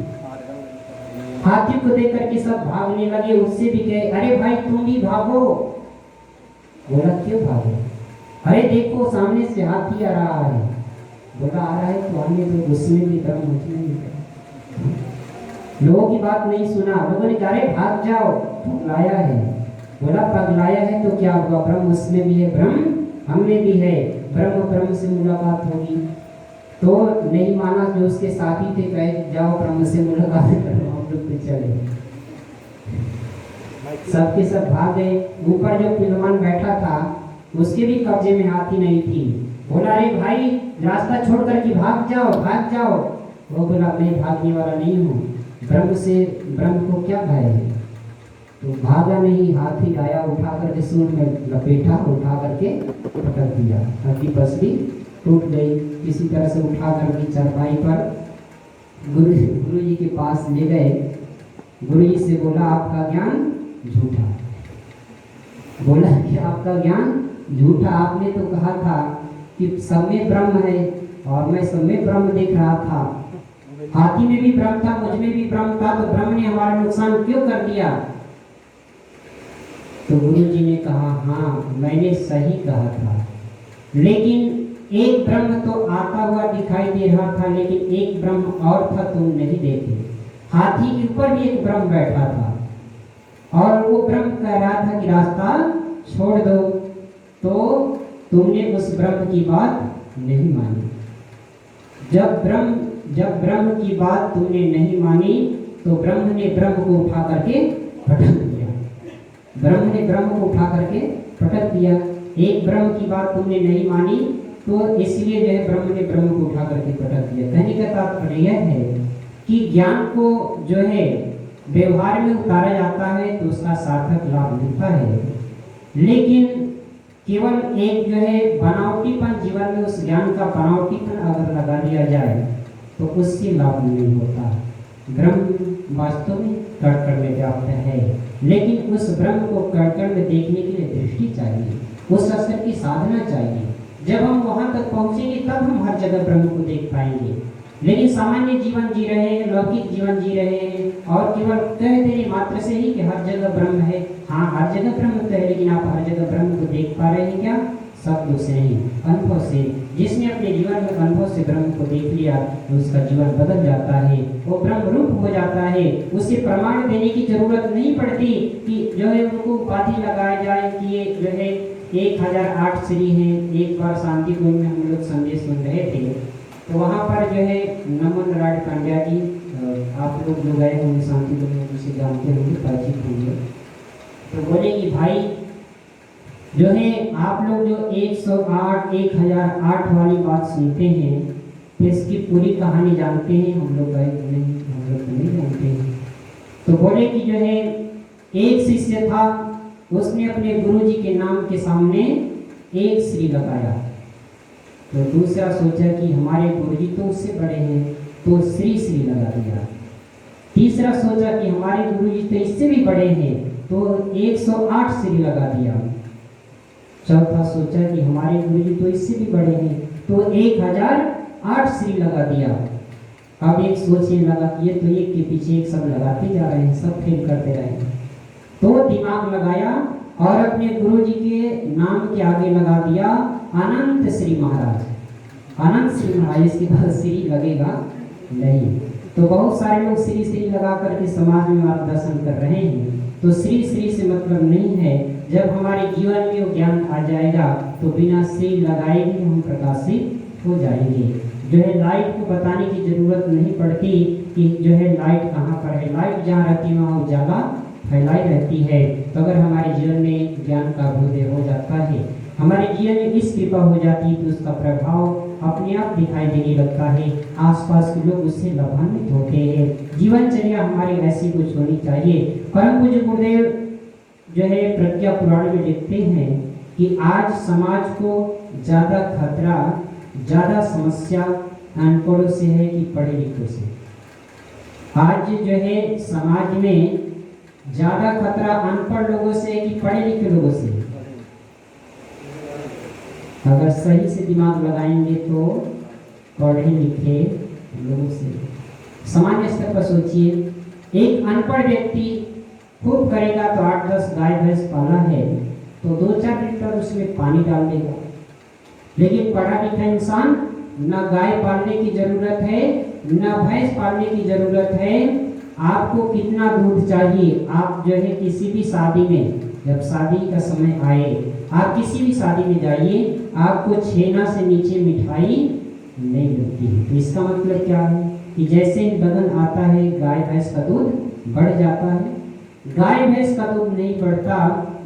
C: हाथी को देख करके सब भागने लगे, उससे भी कहे अरे भाई तुम भी भागो। बोला क्यों भागो? अरे देखो सामने से हाथी आ रहा है। बोला आ रहा है तो आने तो उसमें भी दम, मुझमें भी दम। लोगों की बात नहीं सुना, लोगों ने कहा अरे भाग जाओ, पगलाया है। बोला पगलाया है तो क्या हुआ? ब्रह्म उसमें भी है, ब्रह्म हम में भी है, ब्रह्म ब्रह्म से मुलाकात होगी। तो नहीं माना, जो उसके साथी थे कहे जाओ ब्रह्म से मुलाकात करो, हम लोग तो चले। सबके सब भाग गए। ऊपर जो पिलवान बैठा था उसके भी कब्जे में हाथी नहीं थी। बोला अरे भाई रास्ता छोड़ कर के भाग जाओ भाग जाओ। वो बोला मैं भागने वाला नहीं हूँ, ब्रह्म को क्या खाए। तो भागा नहीं, हाथी लाया, उठा करके सूंड में लपेटा, उठा करके पटक दिया। हाथी पसली टूट गई। किसी तरह से उठा करके चरपाई पर गुरु जी के पास ले गए। गुरु जी से बोला आपका ज्ञान झूठा। बोला कि आपका ज्ञान झूठा, आपने तो कहा था कि सब में ब्रह्म है और मैं सब में ब्रह्म देख रहा था। हाथी में भी ब्रह्म था, मुझ में भी ब्रह्म था, तो ब्रह्म ने हमारा नुकसान क्यों कर दिया। तो गुरु जी ने कहा हाँ मैंने सही कहा था, लेकिन एक ब्रह्म तो आता हुआ दिखाई दे रहा था, लेकिन एक ब्रह्म और था तुम नहीं देखे। हाथी के ऊपर भी एक ब्रह्म बैठा था और वो ब्रह्म कह रहा था कि रास्ता छोड़ दो, तो तुमने उस ब्रह्म की बात नहीं मानी। जब ब्रह्म की बात तुमने नहीं मानी तो ब्रह्म ने ब्रह्म को उठा करके पटक दिया। ब्रह्म ने ब्रह्म को उठा करके पटक दिया। एक ब्रह्म की बात तुमने नहीं मानी तो इसलिए जो है ब्रह्म ने ब्रह्म को उठा करके पटक दिया। कहने का तात्पर्य यह है कि ज्ञान को जो है व्यवहार में उतारा जाता है तो उसका सार्थक लाभ मिलता है, लेकिन केवल एक जो है बनावटीपन जीवन में उस ज्ञान का बनावटीपन अगर लगा दिया जाए तो उससे लाभ नहीं होता। ब्रह्म वास्तव में कण में व्याप्त है, लेकिन उस ब्रह्म को कण में देखने के लिए दृष्टि चाहिए, उस स्तर की साधना चाहिए। जब हम वहां तक पहुंचेंगे तब हम हर जगह ब्रह्म को देख पाएंगे। लेकिन सामान्य जीवन जी रहे हैं, लौकिक जीवन जी रहे हैं और केवल कह देने मात्र से ही कि हर जगह ब्रह्म है। हाँ हर जगह ब्रह्म तो है, लेकिन आप हर जगह ब्रह्म को देख पा रहे हैं क्या? शब्दों से नहीं, अनुभव से। जिसने अपने जीवन में अनुभव से ब्रह्म को देख लिया तो उसका जीवन बदल जाता है, वो ब्रह्म रूप हो जाता है। उसे प्रमाण देने की जरूरत नहीं पड़ती कि जो है उनको उपाधि लगाया जाए कि ये जो है 1008 श्री हैं। एक बार शांति कुंज में हम लोग संदेश सुन रहे थे तो वहाँ पर जो है नमन नारायण पांड्या जी, आप लोग जो गए होंगे शांति कुंज में उसे जानते होंगे, परिचित होंगे, तो बोले कि भाई जो है आप लोग जो 108 1008 वाली बात सुनते हैं तो इसकी पूरी कहानी जानते हैं? हम लोग गए नहीं, हम लोग नहीं जानते हैं। तो बोले कि जो है एक शिष्य था, उसने अपने गुरु जी के नाम के सामने एक श्री लगाया, तो दूसरा सोचा कि हमारे गुरु जी तो उससे बड़े हैं तो श्री लगा दिया। तीसरा सोचा कि हमारे गुरु जी तो इससे भी बड़े हैं तो 108 श्री लगा दिया। चौथा सोचा कि हमारे गुरु जी तो इससे भी बड़े हैं तो 1008 श्री लगा दिया। अब एक सोचने लगा कि ये तो एक के पीछे एक सब लगाते जा रहे हैं, सब फेल करते रहे। तो दिमाग लगाया और अपने गुरु जी के नाम के आगे लगा दिया अनंत श्री महाराज। अनंत श्री महाराज, इसके बाद श्री लगेगा नहीं। तो बहुत सारे लोग श्री लगा करके समाज में मार्गदर्शन कर रहे हैं, तो श्री से मतलब नहीं है। जब हमारे जीवन में वो ज्ञान आ जाएगा तो बिना श्री लगाए भी हम प्रकाशित हो जाएंगे। जो है लाइट को बताने की जरूरत नहीं पड़ती कि जो है लाइट कहाँ पर है। लाइट जहाँ रहती है वहाँ उजाला फैलाई रहती है। तो अगर हमारे जीवन में ज्ञान का अभ्युदय हो जाता है, हमारे जीवन में इस कृपा हो जाती है तो उसका प्रभाव अपने आप दिखाई देने लगता है। आसपास के लोग उससे लाभान्वित होते हैं। जीवनचर्या हमारी ऐसी कुछ होनी चाहिए। परम पूज्य गुरुदेव जो है प्रज्ञा पुराण में लिखते हैं कि आज समाज को ज़्यादा खतरा, ज़्यादा समस्या अनपढ़ों से है कि पढ़े लिखों से। आज जो है समाज में ज़्यादा खतरा अनपढ़ लोगों से है कि पढ़े लिखे लोगों से। अगर सही से दिमाग लगाएंगे तो पढ़े लिखे लोगों से। सामान्य स्तर पर सोचिए, एक अनपढ़ व्यक्ति खूब करेगा तो 8-10 गाय भैंस पाला है तो 2-4 लीटर उसमें पानी डाल देगा। लेकिन पढ़ा लिखा इंसान न गाय पालने की जरूरत है न भैंस पालने की जरूरत है। आपको कितना दूध चाहिए, आप जो है किसी भी शादी में, जब शादी का समय आए, आप किसी भी शादी में जाइए, आपको छेना से नीचे मिठाई नहीं मिलती है। तो इसका मतलब क्या है कि जैसे ही लगन आता है गाय भैंस का दूध बढ़ जाता है। गाय भैंस का दूध नहीं बढ़ता,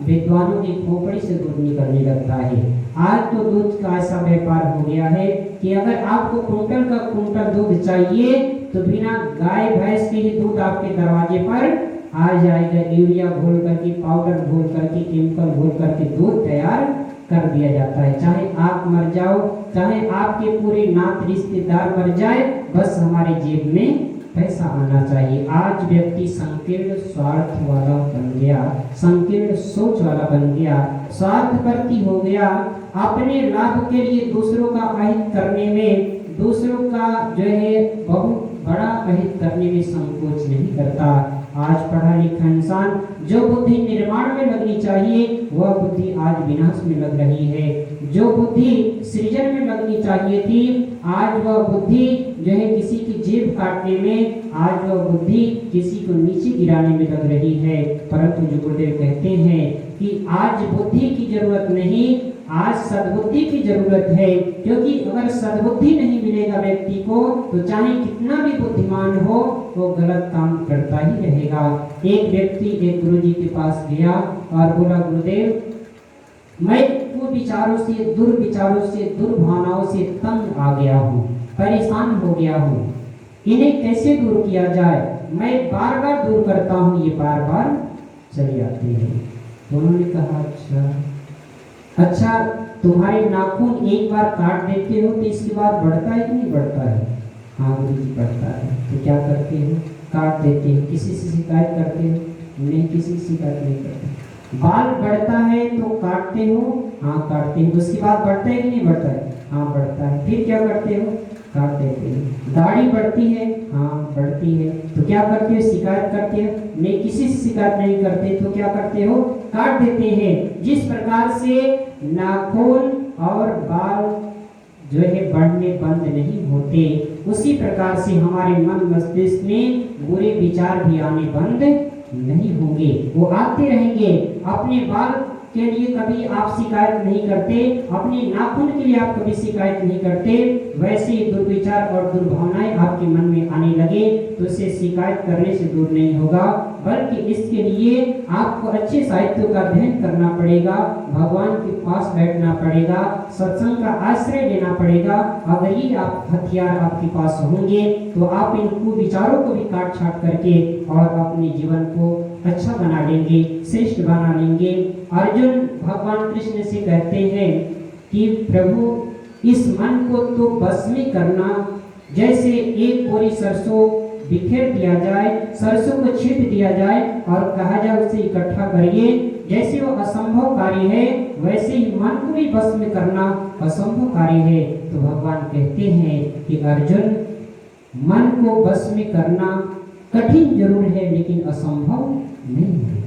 C: विद्वानों की खोपड़ी से दूध निकलने लगता है। आज तो दूध का ऐसा व्यापार हो गया है कि अगर आपको कुंटल का कुंटल दूध चाहिए तो बिना गाय भैंस के ही दूध आपके दरवाजे पर आ जाएगा। यूरिया घोल करके, पाउडर घोल करके, केमिकल घोल करके दूध तैयार कर दिया जाता है। चाहे आप मर जाओ, चाहे आपके पूरे नात रिश्तेदार मर जाए, बस हमारे जेब में पैसा आना चाहिए। आज व्यक्ति संकीर्ण स्वार्थ वाला बन गया, संकीर्ण सोच वाला बन गया, स्वार्थपरती हो गया। अपने लाभ के लिए दूसरों का अहित करने में, दूसरों का जो है बहुत बड़ा अहित करने में संकोच नहीं करता। आज पढ़ा लिखा इंसान जो बुद्धि निर्माण में लगनी चाहिए वह बुद्धि आज विनाश में लग रही है। जो बुद्धि सृजन में लगनी चाहिए थी, आज वह बुद्धि जो है किसी की जेब काटने में, आज वह बुद्धि किसी को नीचे गिराने में लग रही है। परंतु जो गुरुदेव कहते हैं कि आज बुद्धि की जरूरत नहीं, आज सद्बुद्धि की जरूरत है। क्योंकि अगर सद्बुद्धि नहीं मिलेगा व्यक्ति को तो चाहे कितना भी बुद्धिमान हो वो गलत काम करता ही रहेगा। एक व्यक्ति एक गुरुजी के पास गया और बोला, गुरुदेव मैं कुविचारों से, दुर्विचारों से, दुर्भावनाओं से तंग आ गया हूँ, परेशान हो गया हूँ, इन्हें कैसे दूर किया जाए? मैं बार बार दूर करता हूँ, ये बार बार चली आती है। उन्होंने कहा, अच्छा तुम्हारे नाखून एक बार काट देते हो तो इसके बाद बढ़ता है कि नहीं बढ़ता है? हाँ गुरुजी बढ़ता है। तो क्या करते हो? काट देते हो। किसी से शिकायत करते हो? नहीं, किसी से शिकायत नहीं करते। बाल बढ़ता है तो काटते हो? हाँ काटते हो। उसके बाद बढ़ता है कि नहीं बढ़ता है? हाँ बढ़ता है। फिर क्या करते हो? काट देते हो। दाढ़ी बढ़ती है? हाँ बढ़ती है। तो क्या करते हो? शिकायत करते हो? नहीं, किसी से शिकायत नहीं करते। तो क्या करते हो? काट देते हैं। जिस प्रकार से नाखून और बाल जो है बढ़ने बंद नहीं होते, उसी प्रकार से हमारे मन मस्तिष्क में बुरे विचार भी आने बंद नहीं होंगे, वो आते रहेंगे। अपने बाल के लिए कभी आप शिकायत नहीं करते, अपने नाखून के लिए आप कभी शिकायत नहीं करते, वैसे ही दुर्विचार और दुर्भावनाएं आपके मन में आने लगे तो उसे शिकायत करने से दूर नहीं होगा, बल्कि इसके लिए आपको अच्छे साहित्यों का अध्ययन करना पड़ेगा, भगवान के पास बैठना पड़ेगा, सत्संग का आश्रय लेना पड़ेगा। अगर ये आप हथियार आपके पास होंगे तो आप इन कुविचारों को भी काट छाट करके और अपने जीवन को अच्छा बना लेंगे, श्रेष्ठ बना लेंगे। अर्जुन भगवान कृष्ण से कहते हैं कि प्रभु इस मन को तो बस में करना, जैसे एक बोरी सरसों बिखेर दिया जाए, सरसों को छींट दिया जाए और कहा जाए उसे इकट्ठा करिए, जैसे वो असंभव कार्य है वैसे ही मन को भी बस में करना असंभव कार्य है। तो भगवान कहते हैं कि अर्जुन मन को बस में करना कठिन जरूर है लेकिन असंभव नहीं है।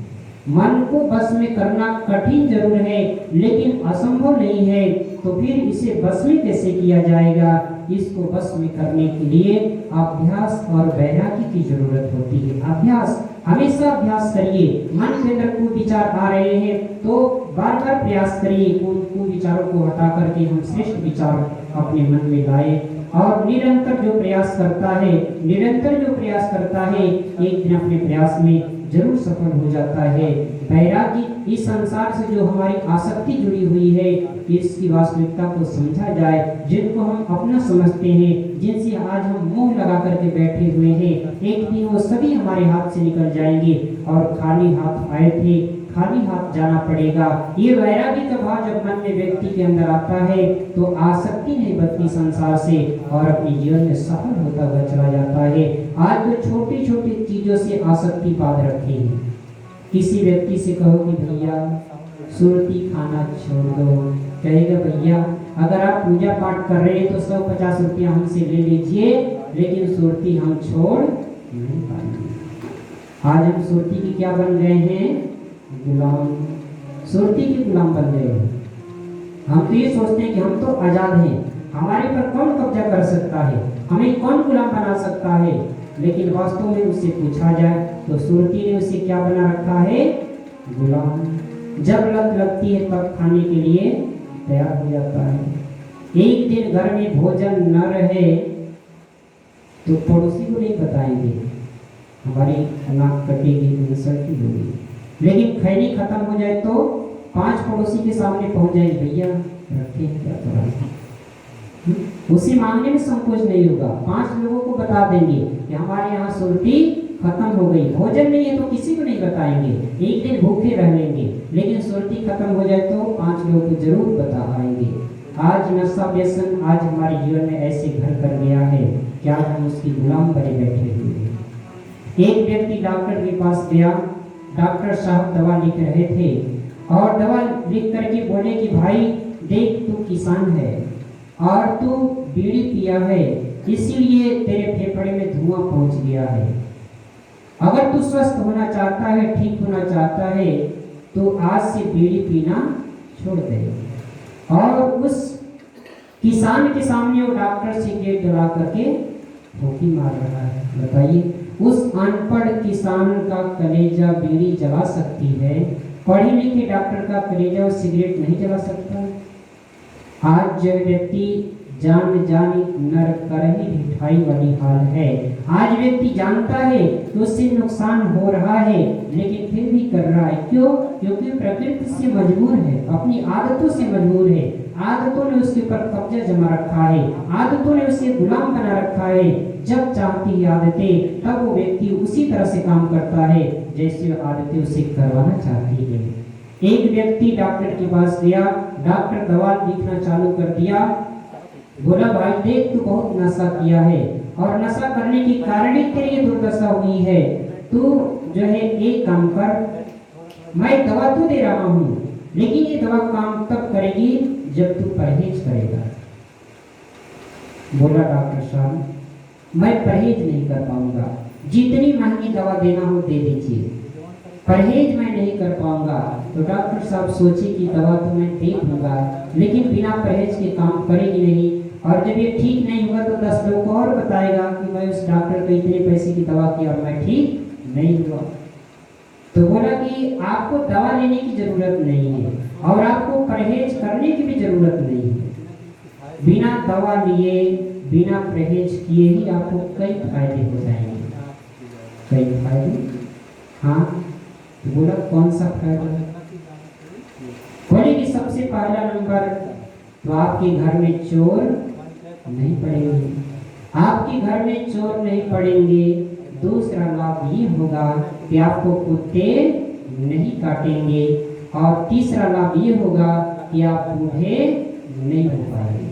C: मन को बस में करना कठिन जरूर है लेकिन असंभव नहीं है। तो फिर इसे बस में कैसे किया जाएगा? इसको बस में करने के लिए अभ्यास और वैराग्य की जरूरत होती है। अभ्यास, हमेशा अभ्यास करिए। मन के अंदर कुविचार आ रहे हैं तो बार बार प्रयास करिए कुविचारों को हटा करके हम श्रेष्ठ विचार अपने मन में लाए। और निरंतर जो प्रयास करता है, निरंतर जो प्रयास करता है, एक दिन अपने प्रयास में जरूर सफल हो जाता है। वैरागी इस संसार से जो हमारी आसक्ति जुड़ी हुई है, इसकी वास्तविकता को समझा जाए। जिनको हम अपना समझते हैं, जिनसे आज हम मोह लगा करके बैठे हुए हैं, एक दिन वो सभी हमारे हाथ से निकल जाएंगे और खाली हाथ आए थे खाली हाथ जाना पड़ेगा। ये वैरागी का भाव जब मन में व्यक्ति के अंदर आता है तो आसक्ति नहीं बचती संसार से और अपने जीवन में सफल होता हुआ चला जाता है। आज तो छोटी छोटी चीजों से आसक्ति बांध रखी है। किसी व्यक्ति से कहो कि भैया सुरती खाना छोड़ दो, कहेगा भैया अगर आप पूजा पाठ कर रहे हैं तो 150 रुपया हमसे ले लीजिए, लेकिन सुरती हम छोड़ नहीं पाएंगे। आज हम सुरती की क्या बन गए हैं? गुलाम। सुरती के गुलाम बन गए हैं। हम तो ये सोचते हैं कि हम तो आजाद हैं, हमारे पर कौन कब्जा कर सकता है, हमें कौन गुलाम बना सकता है। लेकिन वास्तव में उससे पूछा जाए तो सुरती ने उसे क्या बना रखा है? गुलाम। जब लत लगती है तब खाने के लिए तैयार हो जाता है। एक दिन घर में भोजन न रहे तो पड़ोसी को नहीं बताएंगे, हमारी नाक कटेगी, इंसल्ट होगी। लेकिन खैनी खत्म हो जाए तो 5 पड़ोसी के सामने पहुंच जाएंगे, भैया रखे हैं क्या थोड़ा, उसे मांगने में संकोच नहीं होगा। 5 लोगों को बता देंगे कि हमारे यहाँ सुरती खत्म हो गई। भोजन नहीं है तो किसी को नहीं बताएंगे, एक दिन भूखे रह लेंगे, लेकिन सुरती खत्म हो जाए तो 5 लोगों को जरूर बता आएंगे। आज नशा व्यसन आज हमारे जीवन में ऐसे घर कर गया है, क्या हम उसकी गुलाम बने बैठे हुए हैं। एक व्यक्ति डॉक्टर के पास गया, डॉक्टर साहब दवा लिख रहे थे और दवा लिख करके बोले कि भाई देख तू किसान है और तू बीड़ी पिया है, इसीलिए तेरे फेफड़े में धुआं पहुंच गया है। अगर तू स्वस्थ होना चाहता है, ठीक होना चाहता है, तो आज से बीड़ी पीना छोड़ दे। और उस किसान के सामने वो डॉक्टर सिगरेट जला करके फूंकी मार रहा है। बताइए, उस अनपढ़ किसान का कलेजा बीड़ी जला सकती है, पढ़े लिखे डॉक्टर का कलेजा और सिगरेट नहीं जला सकता। आज जो व्यक्ति जान जानी नर करही ढिठाई वाली हाल है। आज व्यक्ति जानता है कि उससे नुकसान हो रहा है, लेकिन फिर भी कर रहा है। क्यों? क्योंकि प्रकृति से मजबूर है, अपनी आदतों से मजबूर है। आदतों ने उसके ऊपर कब्जा जमा रखा है, आदतों ने उसे गुलाम बना रखा है। जब चाहती है आदतें, तब वो व्यक्ति उसी तरह से काम करता है जैसे आदतें उसे करवाना चाहती है। एक व्यक्ति डॉक्टर के पास गया, डॉक्टर दवा लिखना चालू कर दिया, बोला भाई देख तू बहुत नशा किया है और नशा करने के कारण ही तेरी ये दुर्दशा हुई है। तू जो है एक काम कर, मैं दवा तो दे रहा हूँ, लेकिन ये दवा काम तब करेगी जब तू परहेज करेगा। बोला डॉक्टर साहब मैं परहेज नहीं कर पाऊंगा, जितनी महंगी दवा देना हो दे दीजिए, परहेज मैं नहीं कर पाऊंगा। तो डॉक्टर साहब सोचे कि दवा तो मैं दे दूंगा, लेकिन बिना परहेज के काम करेगी नहीं, और जब ये ठीक नहीं होगा तो 10 लोग को और बताएगा कि मैं उस डॉक्टर को इतने पैसे की दवा की और मैं ठीक नहीं हुआ। तो बोला कि आपको दवा लेने की जरूरत नहीं है और आपको परहेज करने की भी जरूरत नहीं है। बिना दवा लिए, बिना परहेज किए ही आपको कई फायदे हो जाएंगे। कई फायदे? हाँ। तो बोला कौन सा फायदा? बोले कि सबसे पहला नंबर तो आपके घर में चोर नहीं पड़ेंगे, आपके घर में चोर नहीं पड़ेंगे। दूसरा लाभ ये होगा कि आपको कुत्ते नहीं काटेंगे, और तीसरा लाभ ये होगा कि आप बूढ़े नहीं हो पाएंगे।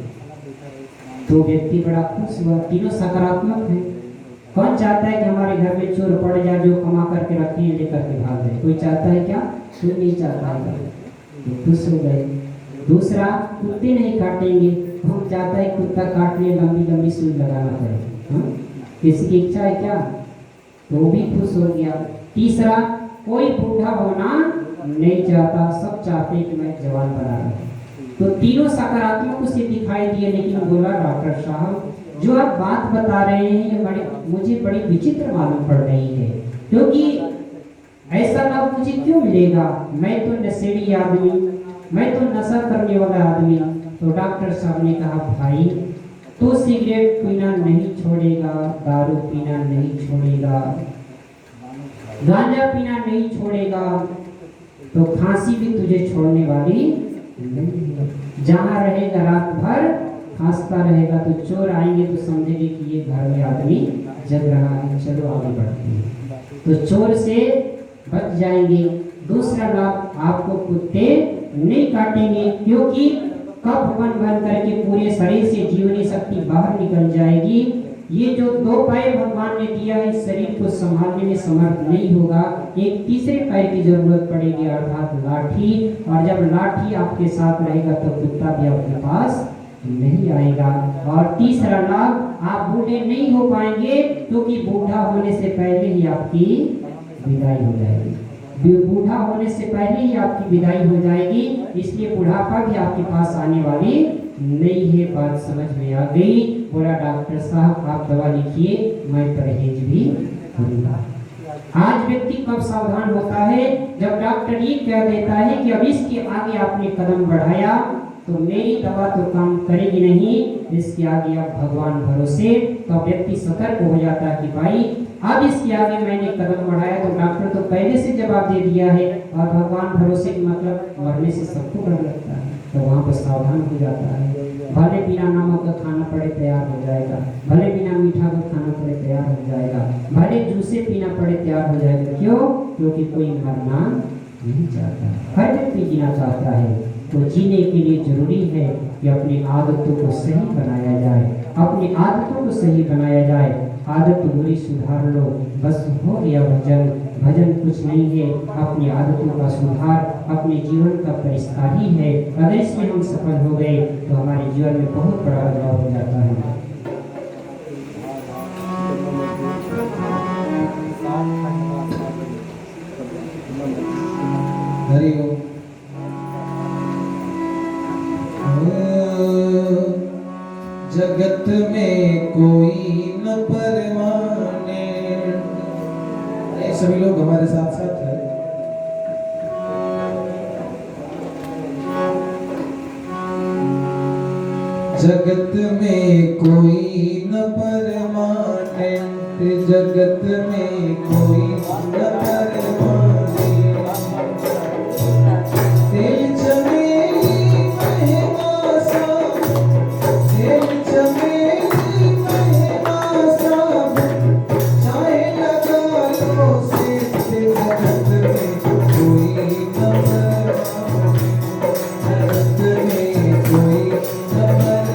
C: तो व्यक्ति बड़ा खुश हुआ। तीनों सकारात्मक है। कौन चाहता है कि हमारे घर में चोर पड़ जाए, जो कमा करके रखे हैं लेकर के भाग जाए? कोई चाहता है क्या? कोई नहीं चाहता है। तो खुश हो गए। दूसरा, कुत्ते नहीं काटेंगे। हम चाहता है कुत्ता काटने लंबी लंबी सुई लगाना पड़े, किसी की इच्छा है क्या? तो वो भी खुश हो गया। तीसरा, कोई बूढ़ा होना नहीं चाहता, सब चाहते कि मैं जवान बना रहूं। तो तीनों सकारात्मक उसे दिखाई दिए। लेकिन बोला डॉक्टर साहब जो आप बात बता रहे हैं ये मुझे बड़ी विचित्र मालूम पड़ रही है, क्योंकि ऐसा लाभ मुझे क्यों मिलेगा? मैं तो नशेड़ी आदमी, मैं तो नशा करने वाला आदमी। तो डॉक्टर साहब ने कहा भाई तो सिगरेट पीना नहीं छोड़ेगा, दारू पीना नहीं छोड़ेगा, गांजा पीना नहीं छोड़ेगा, तो खांसी भी तुझे छोड़ने वाली नहीं। जहाँ रहेगा रात भर खांसता रहेगा, तो चोर आएंगे तो समझेंगे कि ये घर में आदमी जग रहा है, चलो आगे बढ़ते हैं। तो चोर से बच जाएंगे। दूसरा लाभ, आपको कुत्ते नहीं काटेंगे, क्योंकि कफ बन बन करके पूरे शरीर से जीवनी शक्ति बाहर निकल जाएगी। ये जो 2 पैर भगवान ने दिया है, शरीर को संभालने में समर्थ नहीं होगा। एक तीसरे पैर की जरूरत पड़ेगी, अर्थात लाठी। और जब लाठी आपके साथ रहेगा तो कुत्ता भी आपके पास नहीं आएगा। और तीसरा लाभ, आप बूढ़े नहीं हो पाएंगे, क्योंकि बूढ़ा होने से पहले ही आपकी विदाई हो जाएगी। बूढ़ा होने से पहले ही आपकी विदाई हो जाएगी, इसलिए बुढ़ापा भी आपके पास आने वाली नहीं है। बात समझ में आ गई? बोला डॉक्टर साहब आप दवा लिखिए, मैं परहेज भी करूंगा। आज व्यक्ति कब सावधान होता है? जब डॉक्टर ये कह देता है कि अब इसके आगे आपने कदम बढ़ाया तो मेरी दवा तो काम करेगी नहीं, इसके आगे अब भगवान भरोसे। तो व्यक्ति सतर्क हो जाता है कि भाई अब इसके आगे मैंने कदम बढ़ाया तो डॉक्टर तो पहले से जवाब दे दिया है, और भगवान भरोसे की मतलब मरने से सबको डर लगता है, तो वहाँ पर सावधान हो जाता है। भले बिना नमक का खाना पड़े तैयार हो जाएगा, भले बिना मीठा का खाना पड़े तैयार हो जाएगा, भले जूसे पीना पड़े तैयार हो जाएगा। क्यों? क्योंकि कोई मरना नहीं चाहता, हर व्यक्ति जीना चाहता है। तो जीने के लिए जरूरी है कि अपनी आदतों को सही बनाया जाए, अपनी आदतों को सही बनाया जाए। आदत बुरी सुधार लो, बस हो गया भजन। भजन कुछ नहीं है, अपनी आदतों का सुधार अपने जीवन का परिष्कार ही है। अगर इसमें हम सफल हो गए तो हमारे जीवन में बहुत बड़ा बदलाव हो जाता है।
A: हरि ओम। जगत में कोई न परमाने, ये सभी लोग हमारे साथ साथ है। जगत में कोई न परमाने, जगत में कोई न परमाने, तेल चमेली महिमा सा, तेल चमेली महिमा सा, चाहे लगा लो सिर, जगत में कोई न परमाने, जगत में कोई न परमाने।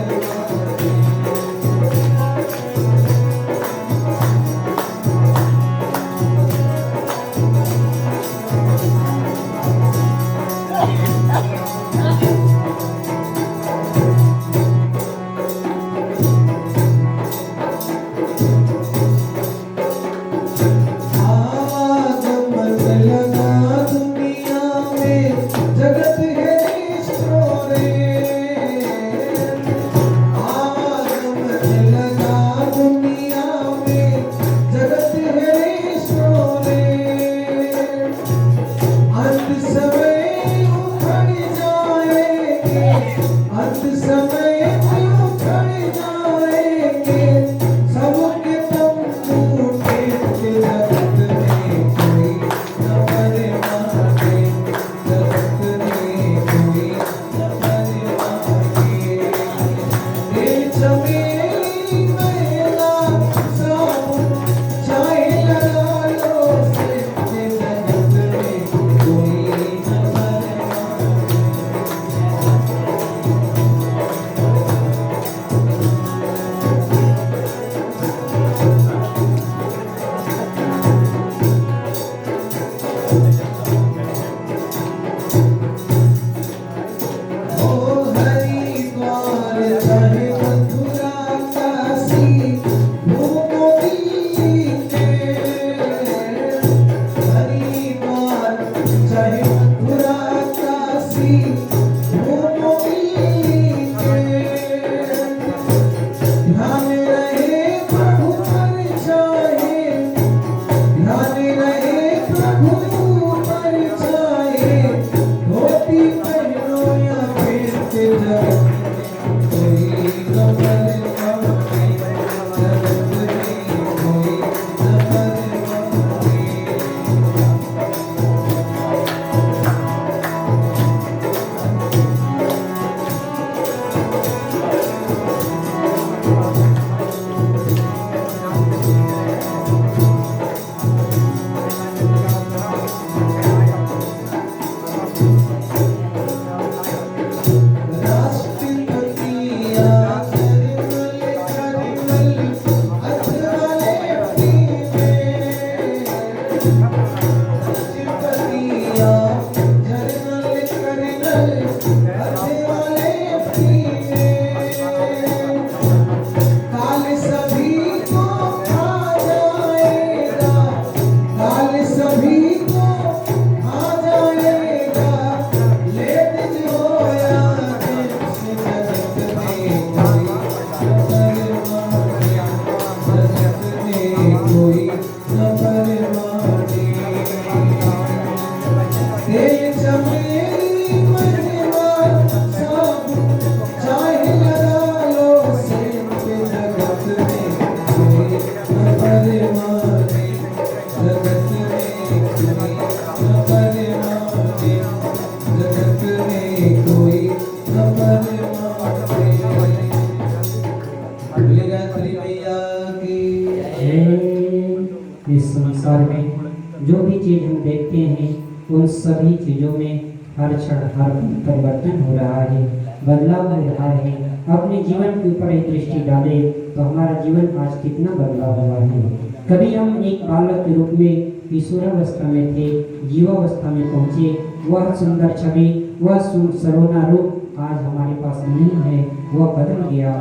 C: चीज़ हम देखते हैं उन सभी चीज़ों में हर क्षण हर पल परिवर्तन हो रहा है, बदलाव हो रहा है। अपने जीवन के ऊपर एक दृष्टि डाले तो हमारा जीवन आज कितना बदलाव हुआ है। कभी हम एक बालक के रूप में किशोरावस्था में थे, जीवावस्था में पहुँचे, वह सुंदर छवि, वह सरोना रूप आज हमारे पास नहीं है, वह बदल गया।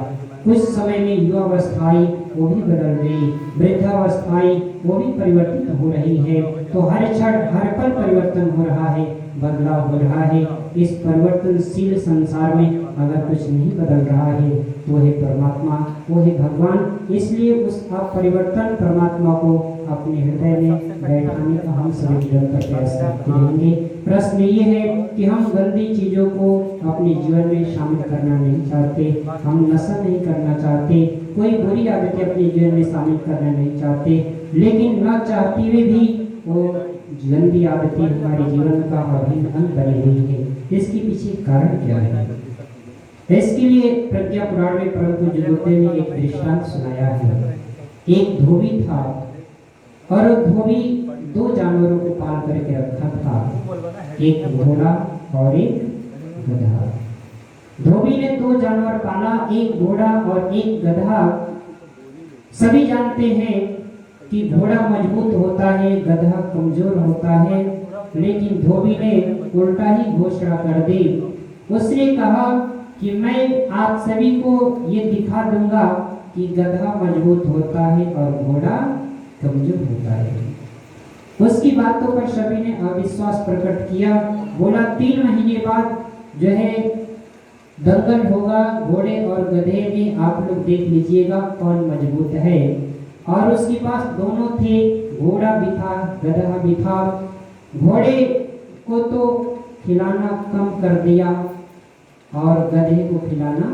C: कुछ समय में युवावस्था आई, वो भी बदल गई, वृद्धावस्था आई, वो भी परिवर्तित हो रही है। तो हर क्षण हर पल परिवर्तन हो रहा है, बदलाव हो रहा है। इस परिवर्तनशील संसार में अगर कुछ नहीं बदल रहा है तो है परमात्मा, वो है भगवान। इसलिए उस अपरिवर्तन परमात्मा को अपने हृदय में बैठाने का हम सभी निरंतर प्रयास करते रहेंगे। प्रश्न ये है कि हम गंदी चीज़ों को अपने जीवन में शामिल करना नहीं चाहते, हम नशा नहीं करना चाहते, कोई बुरी आदतें अपने जीवन में शामिल करना नहीं चाहते, लेकिन न चाहते हुए भी वो गंदी आदतें हमारे जीवन का अभिन्न अंग बनी हुई है। इसके पीछे कारण क्या है? इसके लिए प्रज्ञा पुराण में परम पूज्य गुरुदेव ने एक दृष्टांत सुनाया है। एक धोबी था और धोबी दो जानवरों को पाल करके रखा था, एक घोड़ा और एक गधा। धोबी ने दो जानवर पाला, एक घोड़ा और एक गधा। सभी जानते हैं कि घोड़ा मजबूत होता है, गधा कमजोर होता है, लेकिन धोबी ने उल्टा ही घोषणा कर दी। उसने कहा कि मैं आप सभी को ये दिखा दूंगा कि गधा मजबूत होता है और घोड़ा कमजोर होता है। उसकी बातों पर सभी ने अविश्वास प्रकट किया। बोला 3 महीने बाद जो है दंगल होगा घोड़े और गधे में, आप लोग देख लीजिएगा कौन मजबूत है। और उसके पास दोनों थे, घोड़ा भी था, गधा भी था। घोड़े को तो खिलाना कम कर दिया और गधे को खिलाना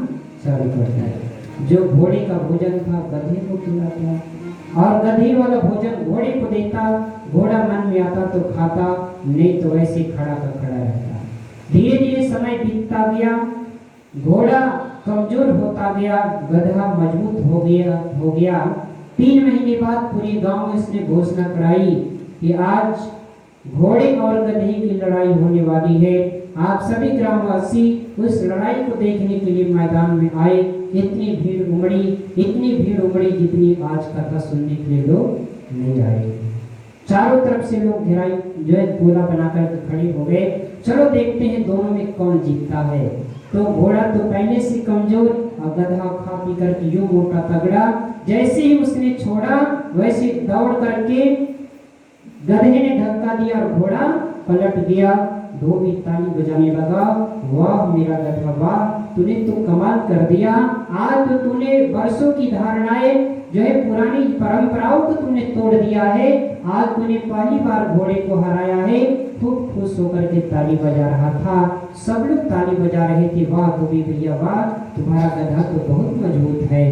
C: चालू कर दिया। जो घोड़े का भोजन था गधे को खिलाता और गधे वाला भोजन घोड़े को देता। घोड़ा मन में आता तो खाता, नहीं तो वैसे खड़ा का खड़ा रहता। धीरे धीरे समय बीतता गया, घोड़ा कमजोर होता गया, गधा मजबूत हो गया। 3 महीने बाद पूरे गांव में उसने घोषणा कराई कि आज घोड़े और गधे की लड़ाई होने वाली है। आप सभी ग्रामवासी उस लड़ाई को देखने के लिए मैदान में आए। इतनी भीड़ उमड़ी जितनी आज कथा सुनने के लिए लोग नहीं आए। चारों तरफ से लोग घेराई जो है गोला बनाकर खड़े हो गए। चलो देखते हैं दोनों में कौन जीतता है। तो घोड़ा तो पहले से कमजोर और गधा खा पी कर यूं मोटा तगड़ा। जैसे ही उसने छोड़ा वैसे दौड़ करके गधे ने धक्का दिया और घोड़ा पलट गया। धोबी ताली बजाने लगा, वाह मेरा गधा वाह, तूने तो कमाल कर दिया। आज तो तूने वर्षों की धारणाएं जो है पुरानी परंपराओं को तूने तोड़ दिया है। आज तूने पहली बार घोड़े को हराया है। खूब खुश होकर के ताली बजा रहा था, सब लोग ताली बजा रहे थे, वाह धोबी भैया वाह, तुम्हारा गधा तो बहुत मजबूत है।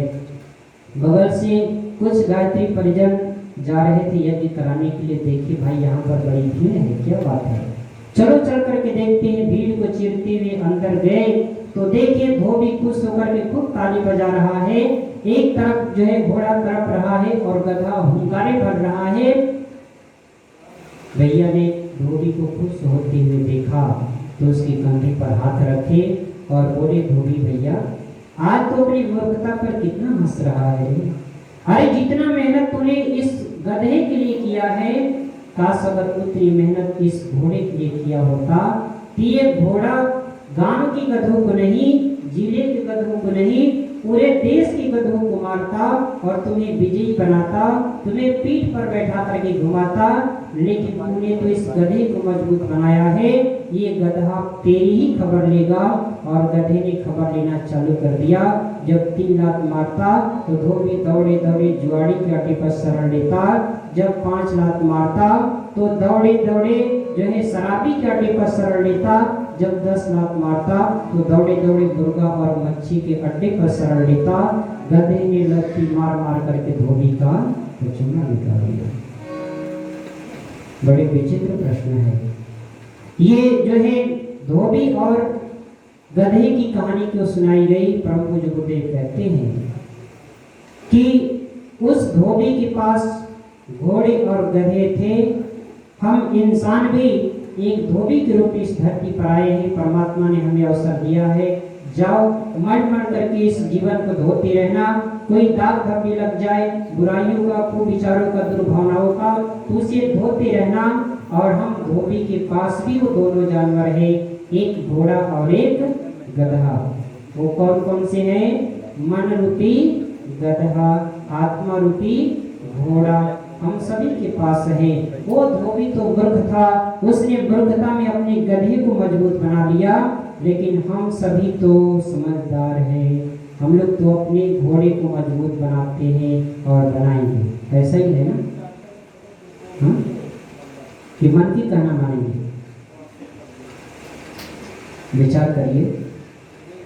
C: बगल से कुछ गायत्री परिजन जा रहे थे यज्ञ कराने के लिए। देखिए भाई यहाँ पर बड़ी भीड़ है, क्या बात है, चलो चल करके देखते हैं। भीड़ को चीरते हुए अंदर गए तो देखिए धोबी खुश होकर के खूब ताली बजा रहा है। एक तरफ जो है घोड़ा तड़प रहा है और गधा हुंकारे भर रहा है। भैया ने धोबी को खुश होते हुए देखा तो उसके कंधे पर हाथ रखे और बोले, धोबी भैया आज तो अपनी मूर्खता पर कितना हंस रहा है। अरे जितना मेहनत तूने इस गधे के लिए किया है, काश अगर उतनी मेहनत इस घोड़े के लिए किया होता। ये घोड़ा गांव के गधों को नहीं, जिले के गधों को नहीं, पूरे देश के गधों को मारता और तुम्हें विजयी बनाता, तुम्हें पीठ पर बैठा करके घुमाता। लेकिन तूने तो इस गधे को मजबूत बनाया है। ये गधा तेरी ही खबर लेगा। और गधे ने खबर लेना चालू कर दिया। जब 3 लात मारता तो धोबी दौड़े दौड़े जुआड़ी के आटे पर शरण लेता। जब 5 लात मारता तो दौड़े दौड़े जो है शराबी के आटे पर शरण लेता। जब 10 लात मारता तो दौड़े दौड़े मुर्गा और मच्छी के अड्डे पर शरण लेता। गधे ने लत्ती मार मार करके धोबी का चुम्मा निकाल दिया। बड़े विचित्र प्रश्न है ये। जो है धोबी और गधे की कहानी क्यों सुनाई गई? परम पूज्य गुरुदेव कहते हैं कि उस धोबी के पास घोड़े और गधे थे। हम इंसान भी एक धोबी के रूप में इस धरती पर आए हैं। परमात्मा ने हमें अवसर दिया है, जाओ मर मर करके इस जीवन को धोते रहना। कोई दाग धब्बे लग जाए बुराइयों का, कुविचारों का, दुर्भावनाओं का, तो उसे धोते रहना। और हम धोबी के पास भी वो दोनों जानवर है, एक घोड़ा और एक गधा। वो कौन कौन से हैं? मन रूपी गधा, आत्मा रूपी घोड़ा, हम सभी के पास है। वो धोबी तो मूर्ख था, उसने मूर्खता में अपने गधे को मजबूत बना लिया, लेकिन हम सभी तो समझदार हैं। हम लोग तो अपने घोड़े को मजबूत बनाते हैं और बनाएंगे। ऐसा ही है ना? हाँ? कि मन की कहना मानेंगे? विचार करिए।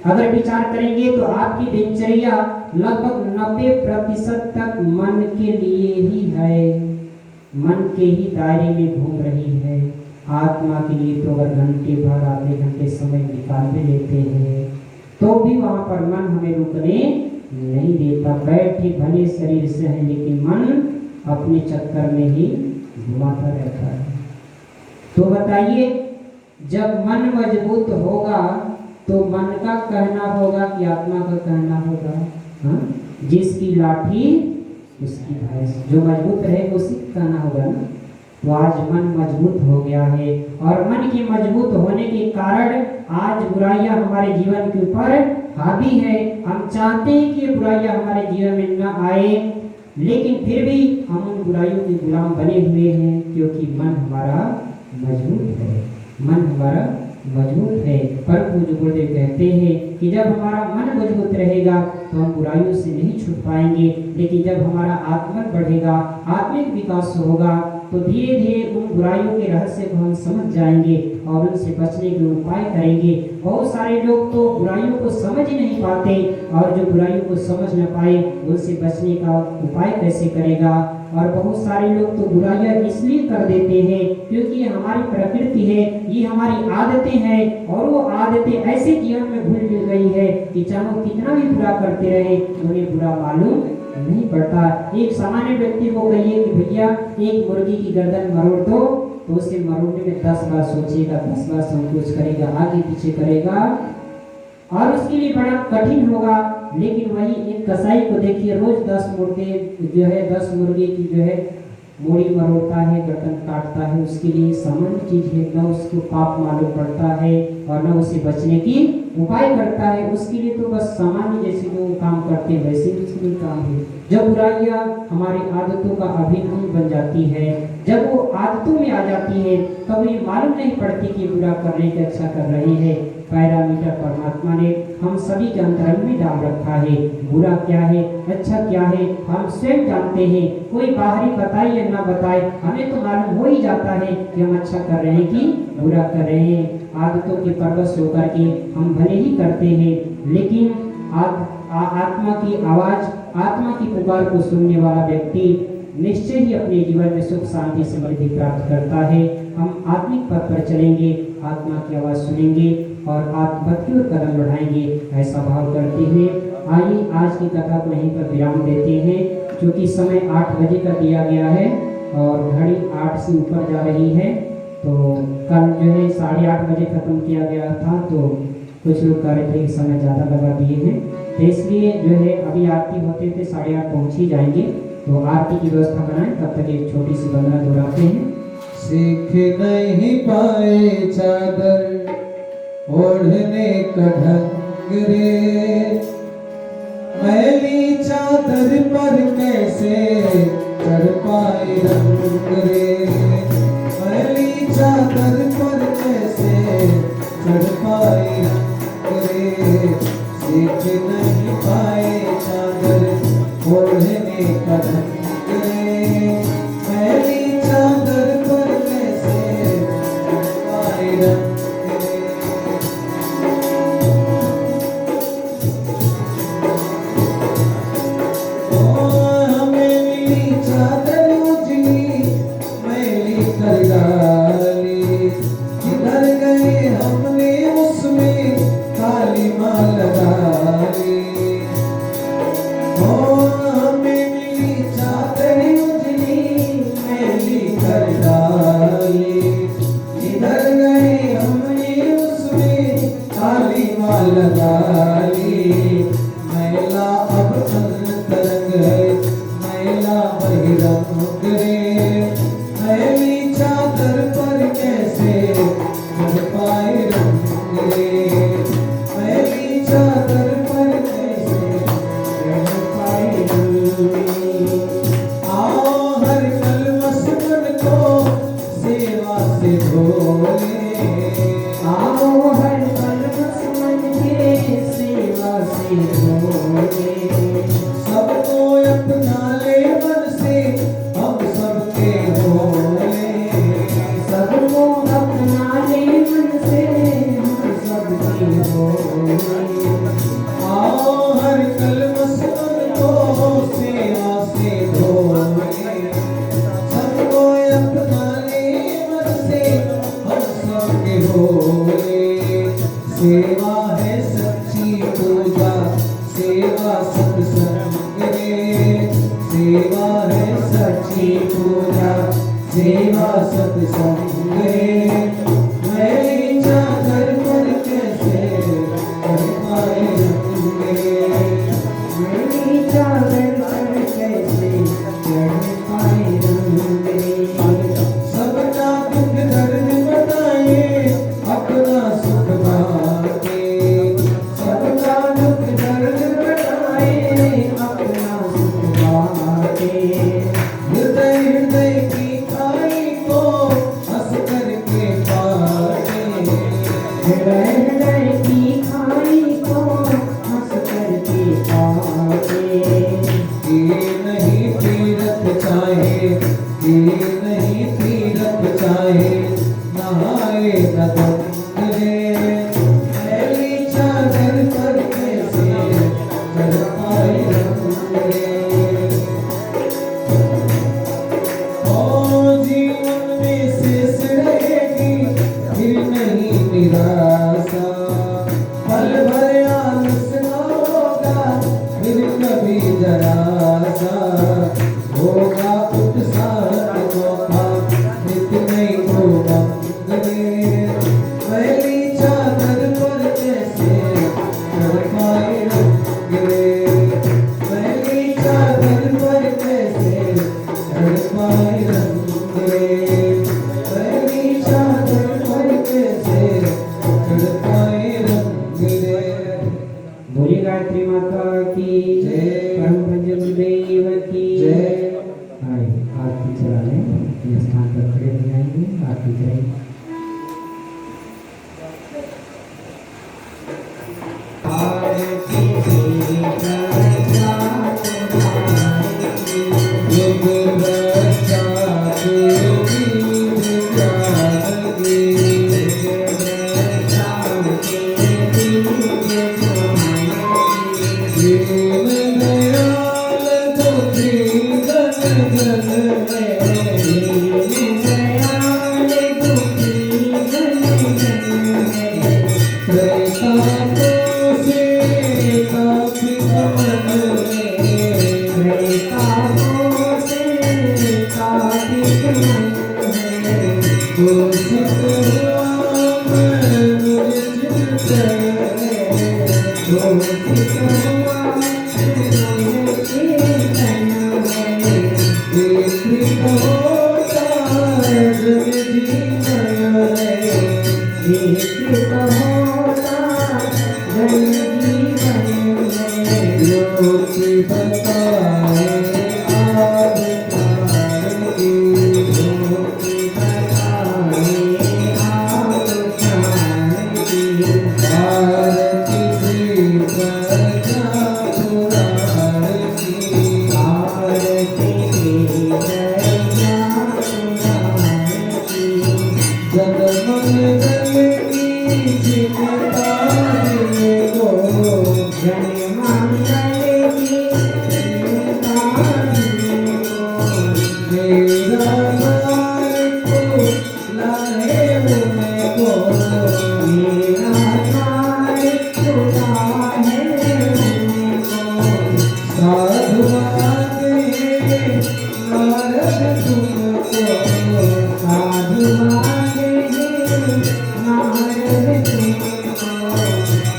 C: अगर विचार करेंगे तो आपकी दिनचर्या लगभग 90% तक मन के लिए ही है, मन के ही दायरे में घूम रही है। आत्मा के लिए तो अगर घंटे भर, आधे घंटे समय निकाल भी लेते हैं तो भी वहां पर मन हमें रुकने नहीं देता। बैठे भले शरीर से है, लेकिन मन अपने चक्कर में ही घुमाता रहता है। तो बताइए, जब मन मजबूत होगा तो मन का कहना होगा कि आत्मा का कहना होगा? हाँ? जिसकी लाठी उसकी भैंस, जो मजबूत रहेगा उसी का कहना होगा ना। तो आज मन मजबूत हो गया है, और मन के मजबूत होने के कारण आज बुराइयां हमारे जीवन के ऊपर हावी है। हम चाहते हैं कि बुराइयां हमारे जीवन में न आए, लेकिन फिर भी हम उन बुराइयों के गुलाम बने हुए हैं, क्योंकि मन हमारा मजबूत है। मन हमारा मजबूत है। पर पूज्य गुरुदेव कहते हैं कि जब हमारा मन मजबूत रहेगा तो हम बुराइयों से नहीं छूट पाएंगे, लेकिन जब हमारा आत्मन बढ़ेगा, आत्मिक विकास होगा, तो धीरे धीरे उन बुराइयों के रहस्य को हम समझ जाएंगे और उनसे बचने के उपाय करेंगे। बहुत सारे लोग तो बुराइयों को समझ ही नहीं पाते, और जो बुराइयों को समझ न पाए उनसे बचने का उपाय कैसे करेगा। और बहुत सारे लोग तो बुराइयां इसलिए कर देते हैं क्योंकि ये हमारी प्रकृति है, ये हमारी आदतें हैं, और वो आदतें ऐसे जीवन में घुल मिल गई है कि चाहे कितना भी बुरा करते रहे उन्हें बुरा मालूम नहीं पड़ता। एक सामान्य व्यक्ति को कहिए कि भैया एक मुर्गी की गर्दन मरोड़ दो, तो उसे मरोड़ने में 10 बार सोचेगा, 10 बार संकोच करेगा, आगे पीछे करेगा, और उसके लिए बड़ा कठिन होगा। लेकिन वही एक कसाई को देखिए, रोज 10 मुर्गे जो है, 10 मुर्गे की जो है मूड़ी मरोड़ता है, गर्दन काटता है। उसके लिए सामान्य चीज है, न उसको पाप मालूम पड़ता है और न उसे बचने की उपाय करता है। उसके लिए तो बस सामान्य जैसे वो काम करते हैं वैसे ही उसके लिए काम है। जब बुराइयां हमारी आदतों का अभिन्न बन जाती है, जब वो आदतों में आ जाती है, तब ये मालूम नहीं पड़ती कि बुरा करने की अच्छा कर रहे हैं। पैरामीटर परमात्मा ने हम सभी के अंतरंग में डाल रखा है। बुरा क्या है, अच्छा क्या है, हम स्वयं जानते हैं। कोई बाहरी बताए या ना बताए, हमें तो मालूम हो ही जाता है कि हम अच्छा कर रहे हैं कि बुरा कर रहे हैं। आदतों के परवश होकर के हम भले ही करते हैं, लेकिन आत्मा की आवाज, आत्मा की पुकार को सुनने वाला व्यक्ति निश्चय ही अपने जीवन में सुख शांति समृद्धि प्राप्त करता है। हम आत्मिक पथ पर चलेंगे, आत्मा की आवाज सुनेंगे और आत्मपथ की ओर कदम बढ़ाएंगे, ऐसा भाव करते हुए आइए आज की कथा को यहीं पर विराम देते हैं। क्योंकि समय 8 बजे का दिया गया है और घड़ी 8 से ऊपर जा रही है, तो कल जो है 8:30 बजे खत्म किया गया था, तो कुछ लोग कह रहे थे कि समय ज़्यादा लगा दिए हैं, तो इसलिए जो है अभी आरती होते थे 8:30 पहुँच ही जाएंगे। तो आरती की व्यवस्था बनाएं, तब तक एक छोटी सी वंदना दोहराते हैं।
A: सीख नहीं पाए चादर ओढ़ने का ढंग रे, मैली चादर पर कैसे चढ़ पाए रंग रे, मैली चादर पर कैसे चढ़ पाए रंग रे। सीख नहीं पाए चादर ओढ़ने का ढंग रे, मैली चादर पर कैसे चढ़ पाए रंग।
B: चादर
A: लगाई मैला अब अंतरंग है मैला बहिरंग रे मैली चादर पर कैसे चढ़ पाए रंग रे मैली चादर पर कैसे चढ़ पाए रंग रे आओ हर कलमश मन को सेवा से धोले
C: आओ हर कलमश मन के सेवा से धोले
A: सबको अपना ले मन से हम सबके होले
C: सबको अपना ले मन से हम सबके होले
A: आओ हर कलमश मन को सेवा से धोले सबको अपना ले मन से हम सबके होले सेवा है सच्ची पूजा सेवा सत्संग रे सेवा है सच्ची पूजा सेवा सत्संग रे मैली चादर पर कैसे चढ़ पाए रंग रे
C: मेरी चादर पर कैसे चढ़ पाए रंग रे
A: सबका दुख दर्द बताए अपना सुख बाटे
C: सबका दुख दर्द बताए अपना सुख बाटे
A: हृदय हृदय की खाई को हंस करके पाटे
C: हृदय हृदय की खाई को हंस करके पाटे
A: ये नहीं तीरथ चाहे ये नहीं तीरथ चाहे नहाए न गंग रे मैली चादर पर कैसे चढ़ पाए रंग रे ओ जीवन में शेष रहेगी फिर नहीं निराशा पल भर आलस न होगा फिर कभी जरा सा होगा उत्साह मौका नित नहीं होगा रे मैली चादर पर कैसे चढ़ पाए रंग रे मैली चादर पर कैसे चढ़ पाए रंग रे मैली चादर पर कैसे चढ़ पाए रंग रे
C: बोली गायत्री माता की
A: जय।
C: परम पूज्य गुरुदेव की
A: जय।
C: आए आरती चलाने इस स्थान पर खड़े हो जाएंगे आरती चलाएंगे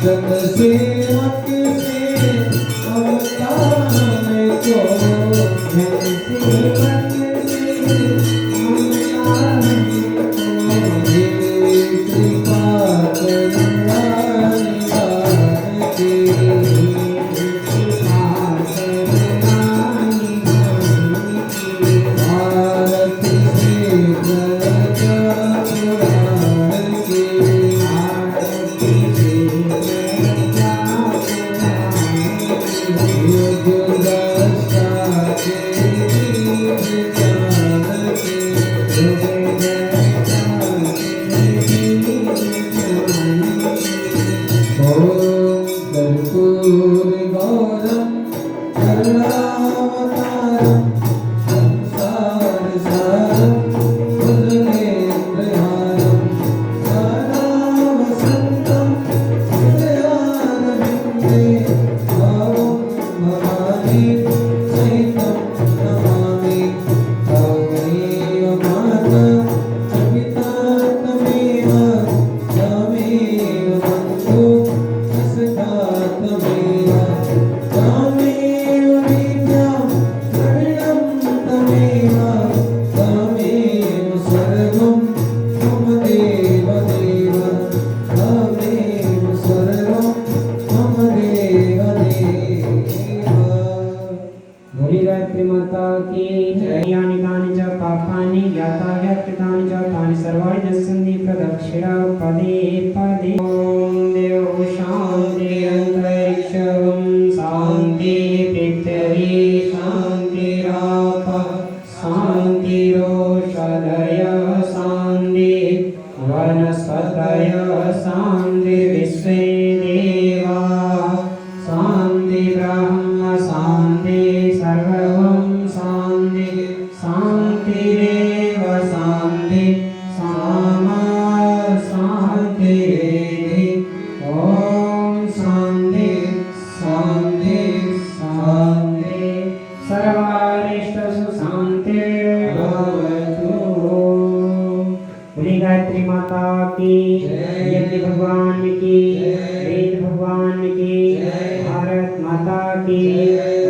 A: जन सेवक से ममता हमको,
C: जन सेवक से ममता हमको,
A: ये कृपा करुणा निधान की,
C: कृपा करुणा निधान की,
A: आरती से जय पुराण की,
C: आरती से जय
A: युग दशा के दीप ज्ञान की, ओम कर्पूर गौरम करुणावतारम संसार सारम भुजगेन्द्रहारम सदा वसंतम हृदयारविन्दे भावं भवानी सहितं नमामि। त्वमेव माता च पिता त्वमेव त्वमेव बन्धु च सखा त्वमेव त्वमेव विद्यां द्रविणं त्वमेव त्वमेव सर्वं मम देव देव त्वमेव सर्वं मम देव देव।
C: बोली गायत्री माता की यानि कानि च पापानि ज्ञाताज्ञातकृतानि च तानि सर्वाणि नश्यन्ति प्रदक्षिणा पदे पदे। ॐ देव शान्ति अन्तरिक्षं शान्ति पृथिवी शान्तिराप शान्तिरोषधयः शान्ति वनस्पतयः शान्ति विश्वे देवाः शान्ति ब्रह्म शान्ति सर्वं शान्ति शान्तिरेव शान्ति सामा शान्तिरेधि। ॐ शान्ति शान्ति शान्ति सर्वारिष्टसु शान्तिर्भवतु। बोली गायत्री माता की, यज्ञ भगवान की, वेद भगवान की, भारत माता की,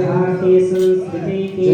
C: भारतीय संस्कृति की।